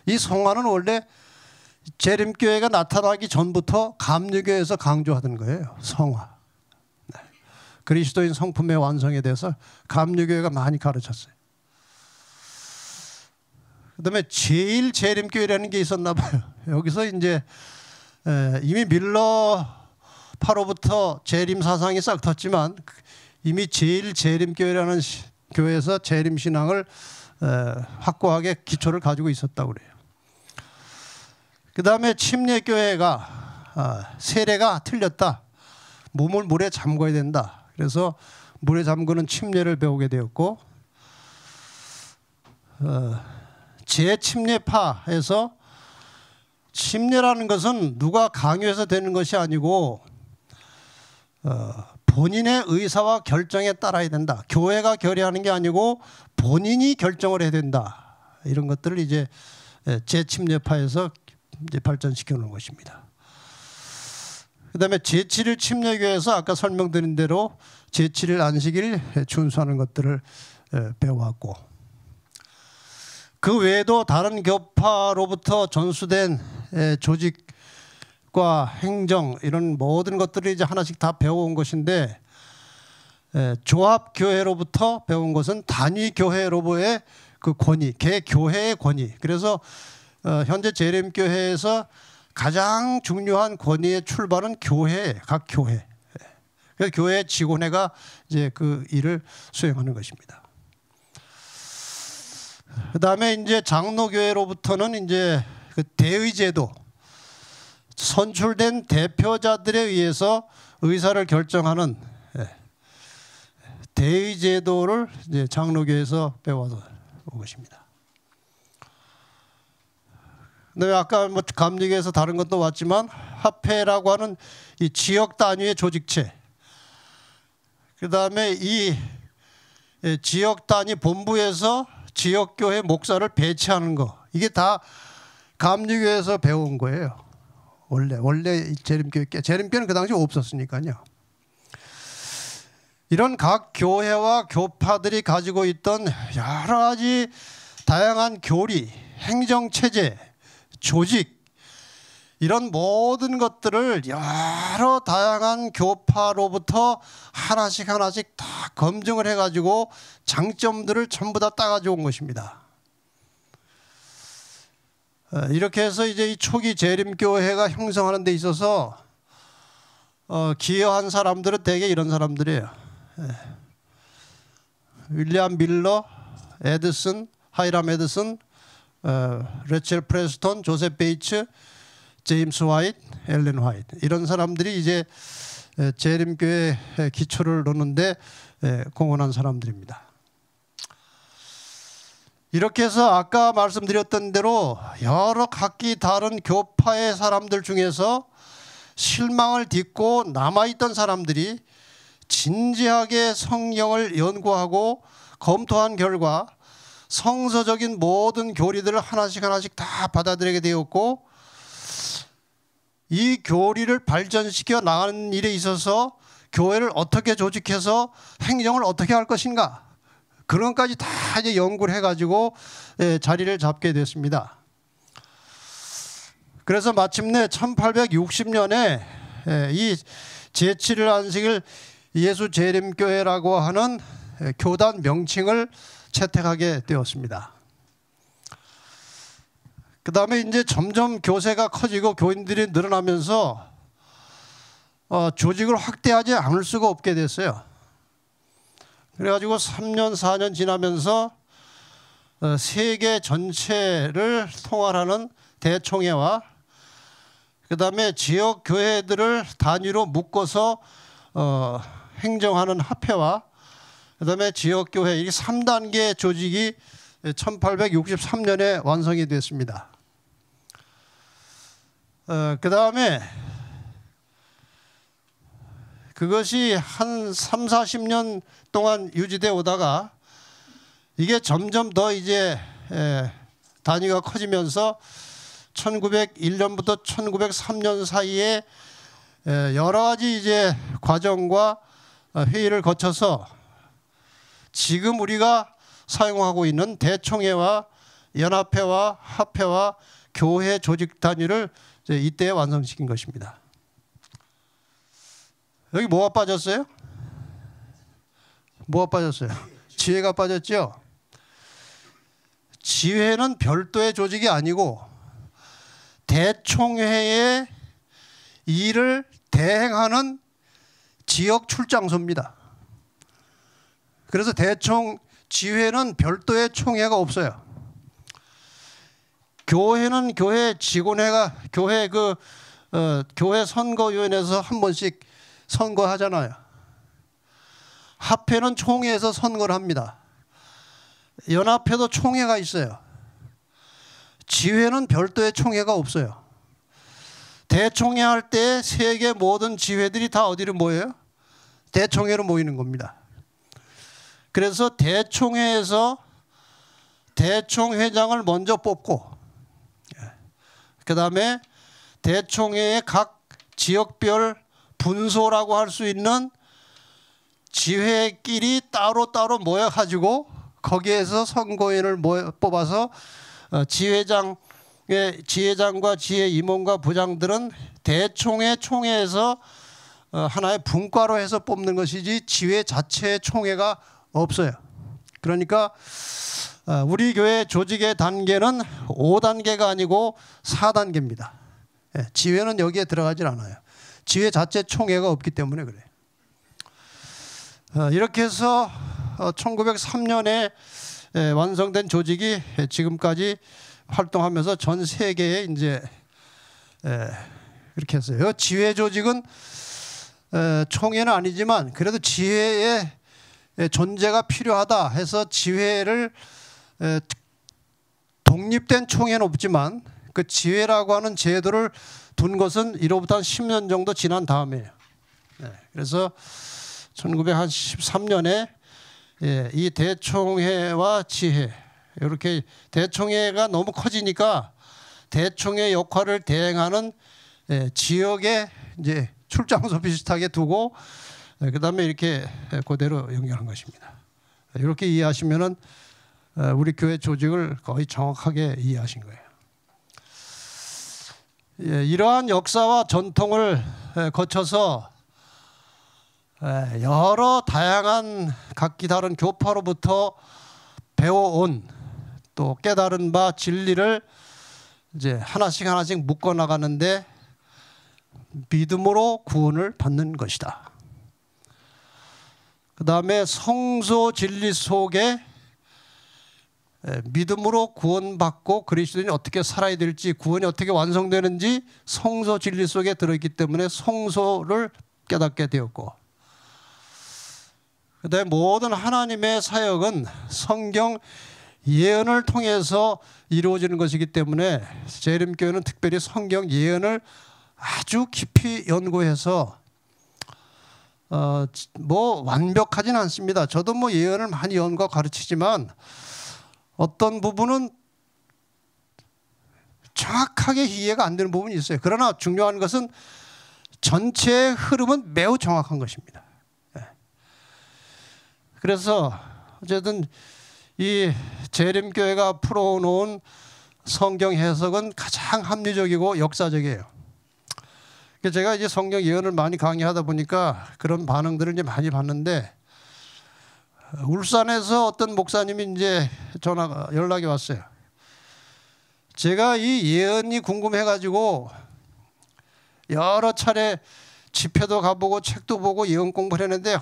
이 성화는 원래 재림교회가 나타나기 전부터 감리교회에서 강조하던 거예요. 성화. 네. 그리스도인 성품의 완성에 대해서 감리교회가 많이 가르쳤어요. 그다음에 제일 재림교회라는 게 있었나 봐요. 여기서 이제 이미 밀러파로부터 재림 사상이 싹 텄지만 이미 제일 재림교회라는 교회에서 재림신앙을 확고하게 기초를 가지고 있었다고 그래요. 그다음에 침례교회가 세례가 틀렸다, 몸을 물에 잠궈야 된다, 그래서 물에 잠그는 침례를 배우게 되었고, 제침례파에서 침례라는 것은 누가 강요해서 되는 것이 아니고 본인의 의사와 결정에 따라야 된다, 교회가 결의하는 게 아니고 본인이 결정을 해야 된다, 이런 것들을 이제 제침례파에서 이제 발전시켜 놓은 것입니다. 그다음에 제7일 침례교회에서 아까 설명드린 대로 제7일 안식일 준수하는 것들을 배워왔고, 그 외에도 다른 교파로부터 전수된 조직과 행정, 이런 모든 것들을 이제 하나씩 다 배워온 것인데, 조합교회로부터 배운 것은 단위교회로부의 그 권위, 개교회의 권위. 그래서 현재 재림교회에서 가장 중요한 권위의 출발은 교회, 각 교회. 그래서 교회 직원회가 이제 그 일을 수행하는 것입니다. 그다음에 이제 장로교회로부터는 이제 그 대의제도, 선출된 대표자들에 의해서 의사를 결정하는 대의제도를 이제 장로교회에서 배워서 온 것입니다. 근데 아까 뭐 감리교에서 다른 것도 왔지만 합회라고 하는 이 지역 단위의 조직체, 그다음에 이 지역 단위 본부에서 지역교회 목사를 배치하는 거, 이게 다 감리교에서 배운 거예요. 원래 재림교회는 그 당시 없었으니까요. 이런 각 교회와 교파들이 가지고 있던 여러 가지 다양한 교리, 행정체제, 조직, 이런 모든 것들을 여러 다양한 교파로부터 하나씩 다 검증을 해가지고 장점들을 전부 다 따가지고 온 것입니다. 이렇게 해서 이제 이 초기 재림교회가 형성하는 데 있어서 기여한 사람들은 대개 이런 사람들이에요. 윌리엄 밀러, 에드슨, 하이람 에드슨, 레첼 프레스톤, 조셉 베이츠, 제임스 화이트, 엘렌 화이트, 이런 사람들이 이제 재림교회 기초를 놓는데 공헌한 사람들입니다. 이렇게 해서 아까 말씀드렸던 대로 여러 각기 다른 교파의 사람들 중에서 실망을 딛고 남아있던 사람들이 진지하게 성경을 연구하고 검토한 결과 성서적인 모든 교리들을 하나씩 다 받아들이게 되었고, 이 교리를 발전시켜 나가는 일에 있어서 교회를 어떻게 조직해서 행정을 어떻게 할 것인가, 그런 것까지 다 이제 연구를 해가지고 자리를 잡게 됐습니다. 그래서 마침내 1860년에 이 제7일 안식일 예수 재림교회라고 하는 교단 명칭을 채택하게 되었습니다. 그 다음에 이제 점점 교세가 커지고 교인들이 늘어나면서 조직을 확대하지 않을 수가 없게 됐어요. 그래가지고 3년 4년 지나면서 세계 전체를 통할하는 대총회와 그 다음에 지역 교회들을 단위로 묶어서 행정하는 합회와 그 다음에 지역교회, 이 3단계 조직이 1863년에 완성이 됐습니다. 그 다음에 그것이 한 3, 40년 동안 유지되어 오다가 이게 점점 더 이제 단위가 커지면서 1901년부터 1903년 사이에 여러 가지 이제 과정과 회의를 거쳐서 지금 우리가 사용하고 있는 대총회와 연합회와 합회와 교회 조직 단위를 이때 완성시킨 것입니다. 여기 뭐가 빠졌어요? 뭐가 빠졌어요? 지회가 빠졌죠? 지회는 별도의 조직이 아니고 대총회의 일을 대행하는 지역 출장소입니다. 그래서 지회는 별도의 총회가 없어요. 교회는 교회 직원회가 교회 선거위원회에서 한 번씩 선거하잖아요. 합회는 총회에서 선거를 합니다. 연합회도 총회가 있어요. 지회는 별도의 총회가 없어요. 대총회 할 때 세계 모든 지회들이 다 어디로 모여요? 대총회로 모이는 겁니다. 그래서 대총회에서 대총회장을 먼저 뽑고, 그 다음에 대총회의 각 지역별 분소라고 할 수 있는 지회끼리 따로 모여가지고 거기에서 선거인을 뽑아서 지회장과 지회 임원과 부장들은 대총회 총회에서 하나의 분과로 해서 뽑는 것이지 지회 자체의 총회가 없어요. 그러니까 우리 교회 조직의 단계는 5단계가 아니고 4단계입니다. 지회는 여기에 들어가질 않아요. 지회 자체 총회가 없기 때문에 그래요. 이렇게 해서 1903년에 완성된 조직이 지금까지 활동하면서 전 세계에 이제 이렇게 했어요. 지회 조직은 총회는 아니지만 그래도 지회의 존재가 필요하다 해서 지회를 독립된 총회는 없지만 그 지회라고 하는 제도를 둔 것은 이로부터 한 10년 정도 지난 다음이에요. 그래서 1913년에 이 대총회와 지회, 이렇게 대총회가 너무 커지니까 대총회 역할을 대행하는 지역의 이제 출장소 비슷하게 두고 그 다음에 이렇게 그대로 연결한 것입니다. 이렇게 이해하시면은 우리 교회 조직을 거의 정확하게 이해하신 거예요. 이러한 역사와 전통을 거쳐서 여러 다양한 각기 다른 교파로부터 배워온 또 깨달은 바 진리를 이제 하나씩 묶어 나가는데 믿음으로 구원을 받는 것이다. 그 다음에 성소 진리 속에 믿음으로 구원받고 그리스도인이 어떻게 살아야 될지, 구원이 어떻게 완성되는지 성소 진리 속에 들어있기 때문에 성소를 깨닫게 되었고, 그 다음에 모든 하나님의 사역은 성경 예언을 통해서 이루어지는 것이기 때문에 재림교회는 특별히 성경 예언을 아주 깊이 연구해서 뭐 완벽하진 않습니다. 저도 뭐 예언을 많이 연구하고 가르치지만 어떤 부분은 정확하게 이해가 안 되는 부분이 있어요. 그러나 중요한 것은 전체의 흐름은 매우 정확한 것입니다. 그래서 어쨌든 이 재림교회가 풀어놓은 성경 해석은 가장 합리적이고 역사적이에요. 제가 이제 성경 예언을 많이 강의하다 보니까 그런 반응들을 이제 많이 봤는데, 울산에서 어떤 목사님이 이제 연락이 왔어요. 제가 이 예언이 궁금해가지고 여러 차례 집회도 가보고 책도 보고 예언 공부를 했는데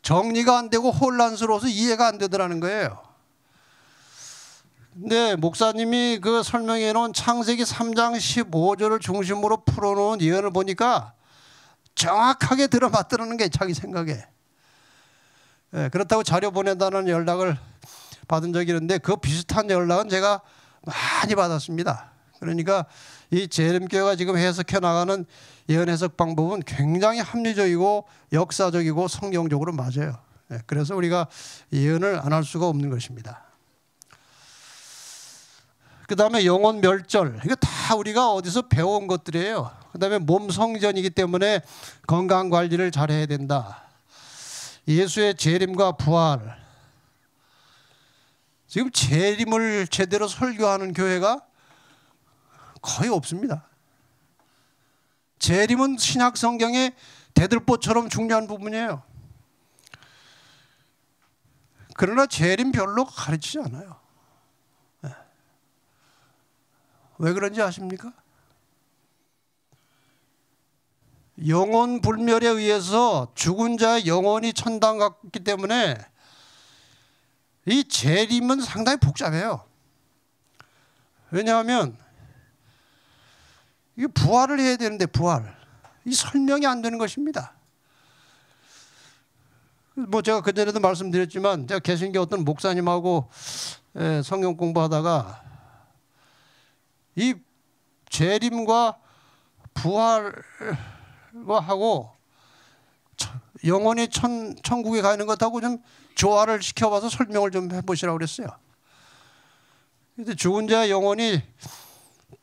정리가 안 되고 혼란스러워서 이해가 안 되더라는 거예요. 근데 목사님이 그 설명해 놓은 창세기 3장 15절을 중심으로 풀어놓은 예언을 보니까 정확하게 들어맞더라는 게 자기 생각에. 그렇다고 자료 보낸다는 연락을 받은 적이 있는데 그 비슷한 연락은 제가 많이 받았습니다. 그러니까 이 재림교회가 지금 해석해 나가는 예언 해석 방법은 굉장히 합리적이고 역사적이고 성경적으로 맞아요. 그래서 우리가 예언을 안 할 수가 없는 것입니다. 그 다음에 영혼 멸절, 이거 다 우리가 어디서 배워온 것들이에요. 그 다음에 몸 성전이기 때문에 건강 관리를 잘해야 된다. 예수의 재림과 부활. 지금 재림을 제대로 설교하는 교회가 거의 없습니다. 재림은 신약 성경의 대들보처럼 중요한 부분이에요. 그러나 재림 별로 가르치지 않아요. 왜 그런지 아십니까? 영혼 불멸에 의해서 죽은 자의 영혼이 천당 갔기 때문에 이 재림은 상당히 복잡해요. 왜냐하면 이게 부활을 해야 되는데 이 설명이 안 되는 것입니다. 뭐 제가 그전에도 말씀드렸지만 제가 개신교 어떤 목사님하고 성경 공부하다가 이 재림과 부활과 하고 영혼이 천국에 가는 것하고 좀 조화를 시켜봐서 설명을 좀 해보시라고 그랬어요. 근데 죽은 자의 영혼이,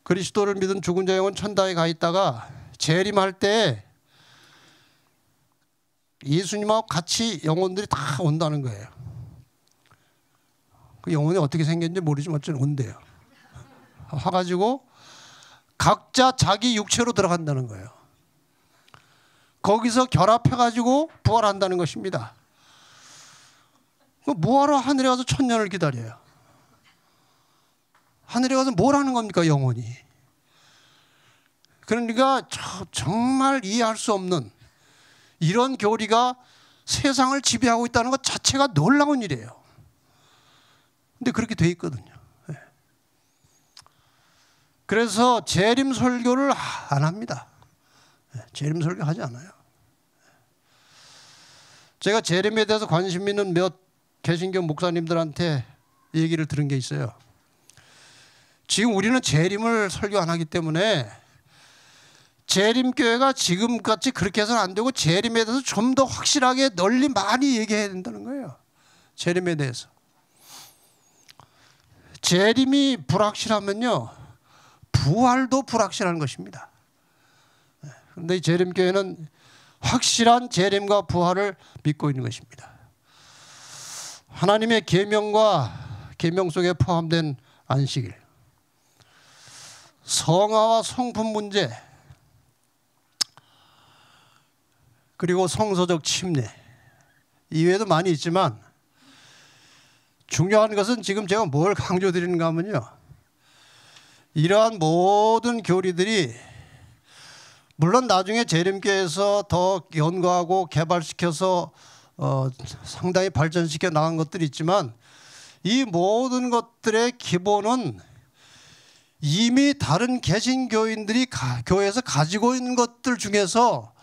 그리스도를 믿은 죽은 자의 영혼 천당에 가 있다가 재림할 때 예수님하고 같이 영혼들이 다 온다는 거예요. 그 영혼이 어떻게 생겼는지 모르지만 어쨌든 온대요. 와가지고 각자 자기 육체로 들어간다는 거예요. 거기서 결합해가지고 부활한다는 것입니다. 뭐하러 하늘에 가서 1000년을 기다려요? 하늘에 가서 뭘 하는 겁니까, 영혼이? 그러니까 정말 이해할 수 없는 이런 교리가 세상을 지배하고 있다는 것 자체가 놀라운 일이에요. 근데 그렇게 돼 있거든요. 그래서 재림 설교를 안 합니다. 재림 설교 하지 않아요. 제가 재림에 대해서 관심 있는 몇 개신교 목사님들한테 얘기를 들은 게 있어요. 지금 우리는 재림을 설교 안 하기 때문에 재림교회가 지금같이 그렇게 해서는 안 되고 재림에 대해서 좀 더 확실하게 널리 많이 얘기해야 된다는 거예요. 재림에 대해서. 재림이 불확실하면요, 부활도 불확실한 것입니다. 그런데 이 재림교회는 확실한 재림과 부활을 믿고 있는 것입니다. 하나님의 계명과 계명 속에 포함된 안식일. 성화와 성품 문제, 그리고 성서적 침례, 이외에도 많이 있지만 중요한 것은 지금 제가 뭘 강조드리는가 하면요, 이러한 모든 교리들이 물론 나중에 재림교회에서 더 연구하고 개발시켜서 상당히 발전시켜 나간 것들이 있지만, 이 모든 것들의 기본은 이미 다른 개신교인들이 교회에서 가지고 있는 것들 중에서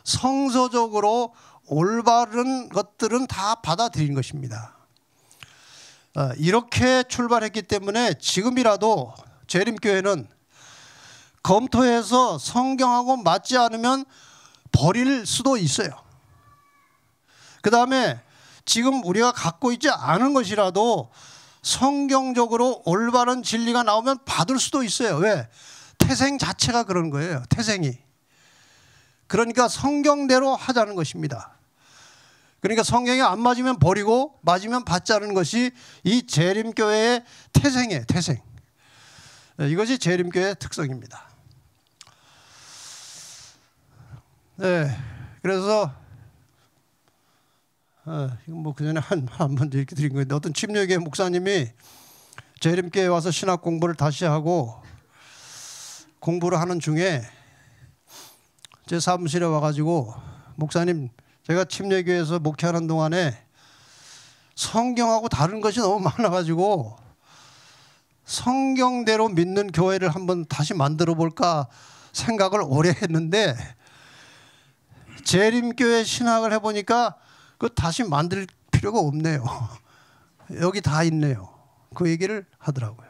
성서적으로 올바른 것들은 다 받아들인 것입니다. 이렇게 출발했기 때문에 지금이라도 재림교회는 검토해서 성경하고 맞지 않으면 버릴 수도 있어요. 그 다음에 지금 우리가 갖고 있지 않은 것이라도 성경적으로 올바른 진리가 나오면 받을 수도 있어요. 왜? 태생 자체가 그런 거예요. 태생이. 그러니까 성경대로 하자는 것입니다. 그러니까 성경이 안 맞으면 버리고 맞으면 받자는 것이 이 재림교회의 태생이에요. 태생. 이것이 재림교회의 특성입니다. 네, 그래서 이건 뭐 그전에 한 번 이렇게 드린 건데, 어떤 침례교회 목사님이 재림교회에 와서 신학 공부를 다시 하고 공부를 하는 중에 제 사무실에 와가지고, 목사님, 제가 침례교회에서 목회하는 동안에 성경하고 다른 것이 너무 많아가지고 성경대로 믿는 교회를 한번 다시 만들어 볼까 생각을 오래 했는데, 재림교회 신학을 해보니까 그 다시 만들 필요가 없네요. 여기 다 있네요. 그 얘기를 하더라고요.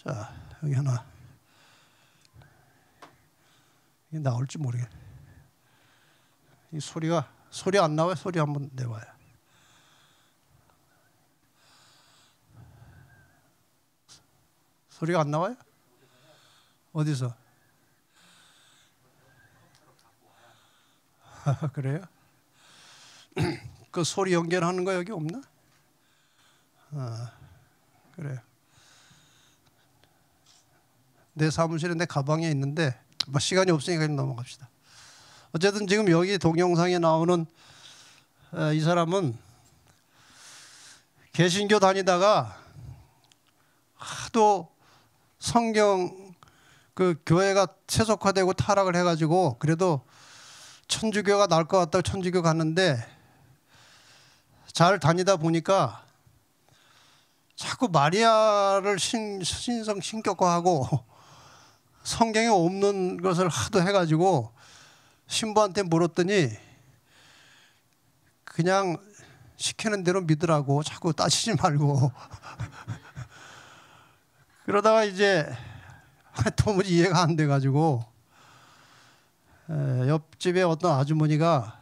자, 여기 하나. 이게 나올지 모르겠네. 이 소리 안 나와요? 소리 한번 내봐요. 소리가 안 나와요? 어디서? 그래요? 그 소리 연결하는 거 여기 없나? 그래요. 내 사무실에 내 가방에 있는데 시간이 없으니까 넘어갑시다. 어쨌든 지금 여기 동영상에 나오는 이 사람은 개신교 다니다가 하도 성경 그 교회가 세속화되고 타락을 해가지고 그래도 천주교가 나을 것 같다고 천주교 갔는데, 잘 다니다 보니까 자꾸 마리아를 신성 신격화하고 성경에 없는 것을 하도 해가지고 신부한테 물었더니 그냥 시키는 대로 믿으라고, 자꾸 따지지 말고. 그러다가 이제 도무지 이해가 안 돼가지고 옆집에 어떤 아주머니가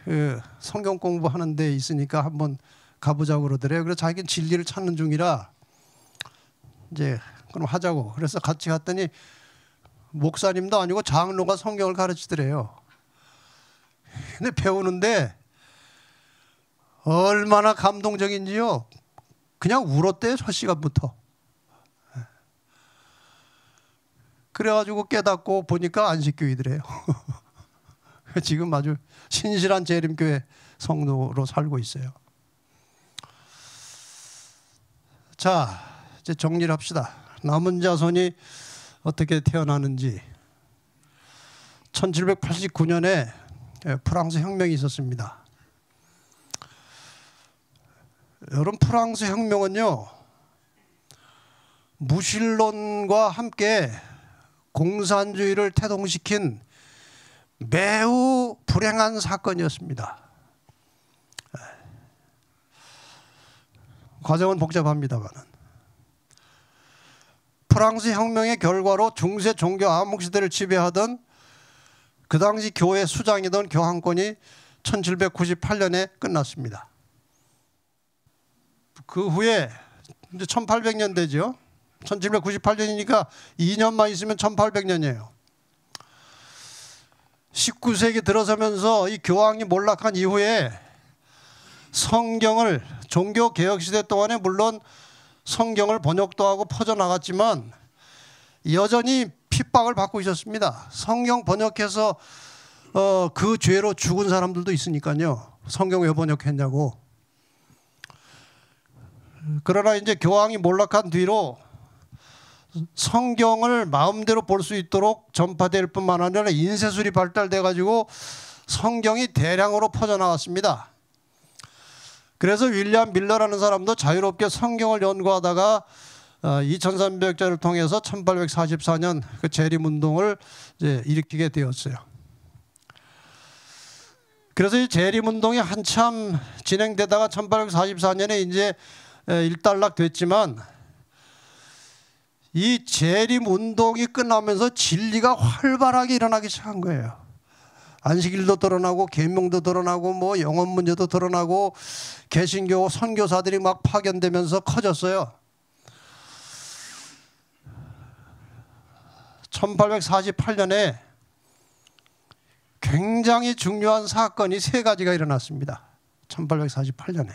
그 성경 공부하는 데 있으니까 한번 가보자고 그러더래요. 그래서 자기는 진리를 찾는 중이라 이제 그럼 하자고. 그래서 같이 갔더니 목사님도 아니고 장로가 성경을 가르치더래요. 근데 배우는데 얼마나 감동적인지요. 그냥 울었대요, 첫 시간부터. 그래가지고 깨닫고 보니까 안식교이더래요. 지금 아주 신실한 재림교회 성도로 살고 있어요. 자, 이제 정리를 합시다. 남은 자손이 어떻게 태어나는지. 1789년에 프랑스 혁명이 있었습니다. 여러분, 프랑스 혁명은요, 무신론과 함께 공산주의를 태동시킨 매우 불행한 사건이었습니다. 과정은 복잡합니다만, 프랑스 혁명의 결과로 중세 종교 암흑시대를 지배하던 그 당시 교회 수장이던 교황권이 1798년에 끝났습니다. 그 후에 이제 1800년대죠. 1798년이니까 2년만 있으면 1800년이에요. 19세기 들어서면서 이 교황이 몰락한 이후에 성경을 종교개혁 시대 동안에 물론 성경을 번역도 하고 퍼져나갔지만 여전히 핍박을 받고 있었습니다. 성경 번역해서 그 죄로 죽은 사람들도 있으니까요. 성경 왜 번역했냐고. 그러나 이제 교황이 몰락한 뒤로 성경을 마음대로 볼 수 있도록 전파될 뿐만 아니라 인쇄술이 발달돼 가지고 성경이 대량으로 퍼져나갔습니다. 그래서 윌리엄 밀러라는 사람도 자유롭게 성경을 연구하다가 2300자를 통해서 1844년 그 재림운동을 이제 일으키게 되었어요. 그래서 이 재림운동이 한참 진행되다가 1844년에 이제 일단락됐지만 이 재림운동이 끝나면서 진리가 활발하게 일어나기 시작한 거예요. 안식일도 드러나고 계명도 드러나고 뭐 영혼 문제도 드러나고 개신교 선교사들이 막 파견되면서 커졌어요. 1848년에 굉장히 중요한 사건이 세 가지가 일어났습니다. 1848년에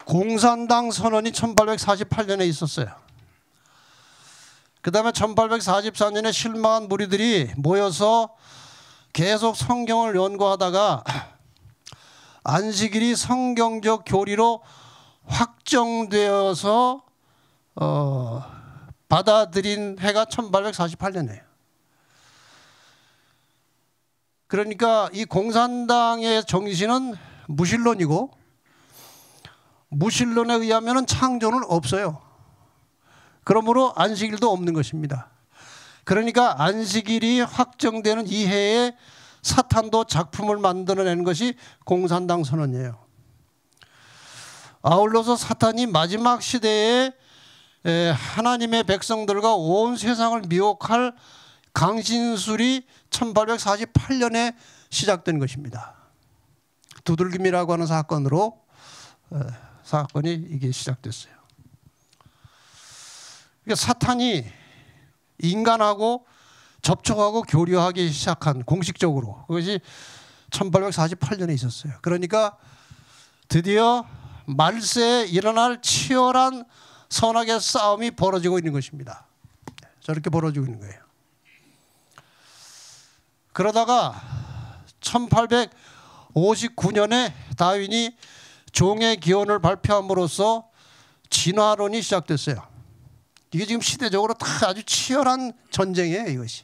공산당 선언이 1848년에 있었어요. 그 다음에 1844년에 실망한 무리들이 모여서 계속 성경을 연구하다가 안식일이 성경적 교리로 확정되어서 받아들인 해가 1848년이에요. 그러니까 이 공산당의 정신은 무신론이고 무신론에 의하면 창조는 없어요. 그러므로 안식일도 없는 것입니다. 그러니까 안식일이 확정되는 이 해에 사탄도 작품을 만들어내는 것이 공산당 선언이에요. 아울러서 사탄이 마지막 시대에 하나님의 백성들과 온 세상을 미혹할 강신술이 1848년에 시작된 것입니다. 두들김이라고 하는 사건으로 사건이 이게 시작됐어요. 그러니까 사탄이 인간하고 접촉하고 교류하기 시작한 공식적으로 그것이 1848년에 있었어요. 그러니까 드디어 말세에 일어날 치열한 선악의 싸움이 벌어지고 있는 것입니다. 저렇게 벌어지고 있는 거예요. 그러다가 1859년에 다윈이 종의 기원을 발표함으로써 진화론이 시작됐어요. 이게 지금 시대적으로 다 아주 치열한 전쟁이에요. 이것이.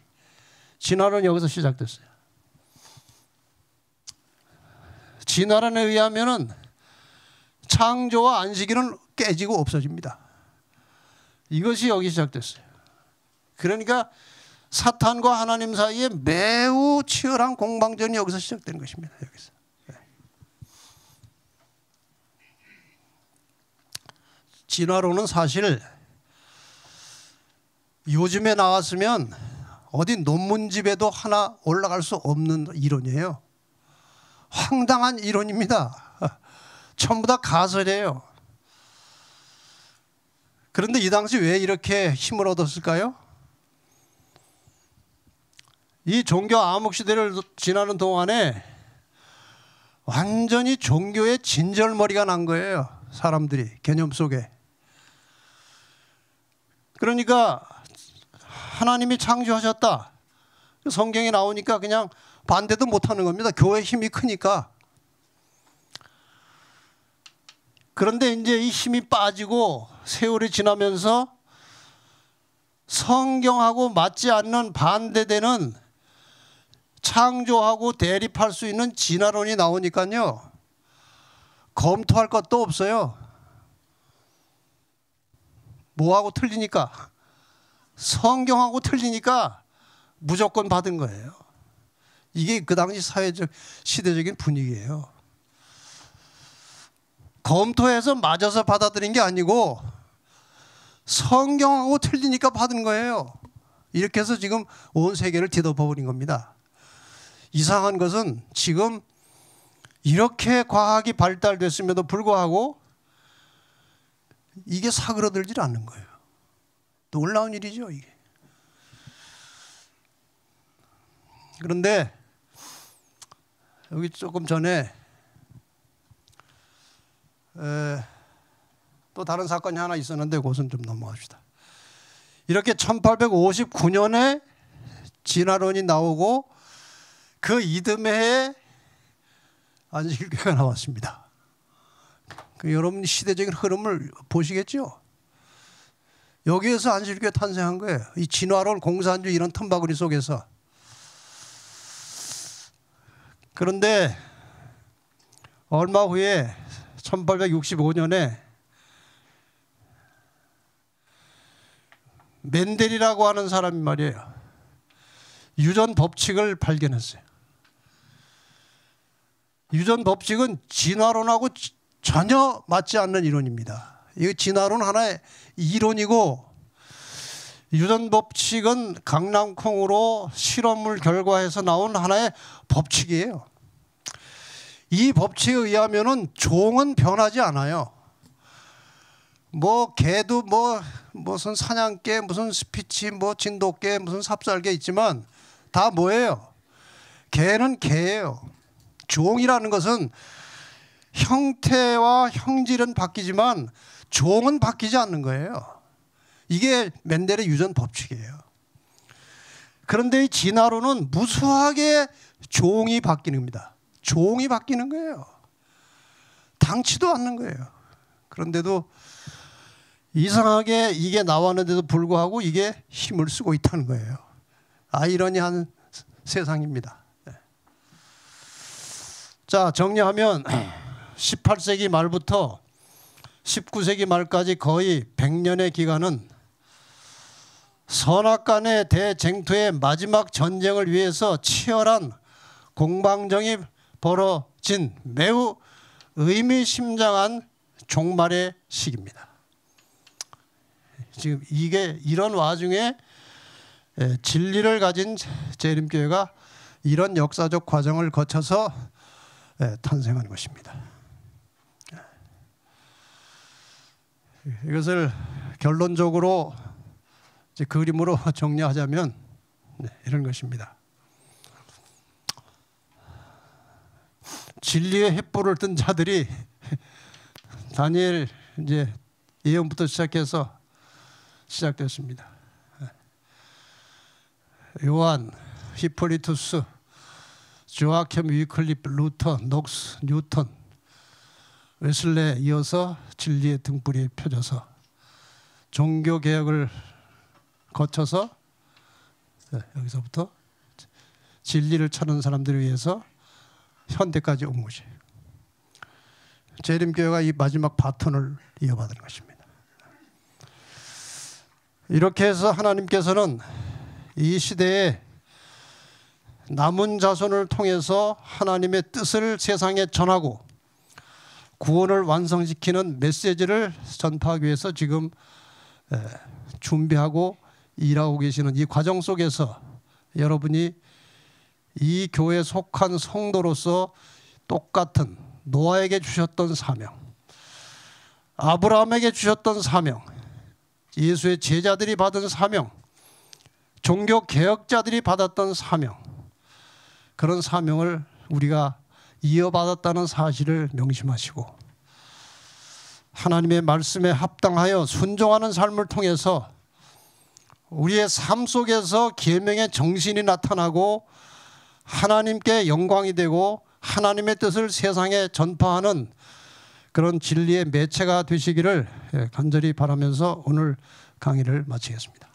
진화론이 여기서 시작됐어요. 진화론에 의하면은 창조와 안식일은 깨지고 없어집니다. 이것이 여기 시작됐어요. 그러니까 사탄과 하나님 사이에 매우 치열한 공방전이 여기서 시작된 것입니다. 여기서. 진화론은 사실 요즘에 나왔으면 어디 논문집에도 하나 올라갈 수 없는 이론이에요. 황당한 이론입니다. 전부 다 가설이에요. 그런데 이 당시 왜 이렇게 힘을 얻었을까요? 이 종교 암흑 시대를 지나는 동안에 완전히 종교의 진절머리가 난 거예요. 사람들이 개념 속에. 그러니까 하나님이 창조하셨다. 성경에 나오니까 그냥 반대도 못하는 겁니다. 교회의 힘이 크니까. 그런데 이제 이 힘이 빠지고 세월이 지나면서 성경하고 맞지 않는 반대되는 창조하고 대립할 수 있는 진화론이 나오니까요. 검토할 것도 없어요. 뭐하고 틀리니까? 성경하고 틀리니까 무조건 받은 거예요. 이게 그 당시 사회적 시대적인 분위기예요. 검토해서 맞아서 받아들인 게 아니고 성경하고 틀리니까 받은 거예요. 이렇게 해서 지금 온 세계를 뒤덮어버린 겁니다. 이상한 것은 지금 이렇게 과학이 발달됐음에도 불구하고 이게 사그러들질 않는 거예요. 놀라운 일이죠, 이게. 그런데 여기 조금 전에 또 다른 사건이 하나 있었는데 그것은 좀 넘어갑시다. 이렇게 1859년에 진화론이 나오고 그 이듬해에 안식일교회가 나왔습니다. 여러분 시대적인 흐름을 보시겠죠? 여기에서 안식일교회 탄생한 거예요. 이 진화론, 공산주의 이런 틈바구니 속에서. 그런데 얼마 후에 1865년에 멘델이라고 하는 사람이 말이에요. 유전 법칙을 발견했어요. 유전 법칙은 진화론하고 전혀 맞지 않는 이론입니다. 이 진화론 하나의 이론이고 유전 법칙은 강낭콩으로 실험을 결과해서 나온 하나의 법칙이에요. 이 법칙에 의하면은 종은 변하지 않아요. 뭐 개도 뭐 무슨 사냥개, 무슨 스피치, 뭐 진돗개, 무슨 삽살개 있지만 다 뭐예요? 개는 개예요. 종이라는 것은 형태와 형질은 바뀌지만 종은 바뀌지 않는 거예요. 이게 멘델의 유전 법칙이에요. 그런데 이 진화론은 무수하게 종이 바뀌는 겁니다. 종이 바뀌는 거예요. 당치도 않는 거예요. 그런데도 이상하게 이게 나왔는데도 불구하고 이게 힘을 쓰고 있다는 거예요. 아이러니한 세상입니다. 자, 정리하면 18세기 말부터 19세기 말까지 거의 100년의 기간은 선악간의 대쟁투의 마지막 전쟁을 위해서 치열한 공방전이 벌어진 매우 의미심장한 종말의 시기입니다. 지금 이게 이런 와중에 진리를 가진 재림교회가 이런 역사적 과정을 거쳐서 탄생한 것입니다. 이것을 결론적으로 이제 그림으로 정리하자면 이런 것입니다. 진리의 횃불을 든 자들이 다니엘 이제 예언부터 시작해서 시작됐습니다. 요한, 히폴리투스, 조아켐, 위클리프, 루터, 녹스, 뉴턴, 웨슬레에 이어서 진리의 등불이 펴져서 종교개혁을 거쳐서 여기서부터 진리를 찾는 사람들을 위해서 현대까지 온 것이에요. 재림교회가 이 마지막 바톤을 이어받은 것입니다. 이렇게 해서 하나님께서는 이 시대에 남은 자손을 통해서 하나님의 뜻을 세상에 전하고 구원을 완성시키는 메시지를 전파하기 위해서 지금 준비하고 일하고 계시는 이 과정 속에서 여러분이 이 교회에 속한 성도로서 똑같은 노아에게 주셨던 사명, 아브라함에게 주셨던 사명, 예수의 제자들이 받은 사명, 종교 개혁자들이 받았던 사명, 그런 사명을 우리가 이어받았다는 사실을 명심하시고 하나님의 말씀에 합당하여 순종하는 삶을 통해서 우리의 삶 속에서 계명의 정신이 나타나고 하나님께 영광이 되고 하나님의 뜻을 세상에 전파하는 그런 진리의 매체가 되시기를 간절히 바라면서 오늘 강의를 마치겠습니다.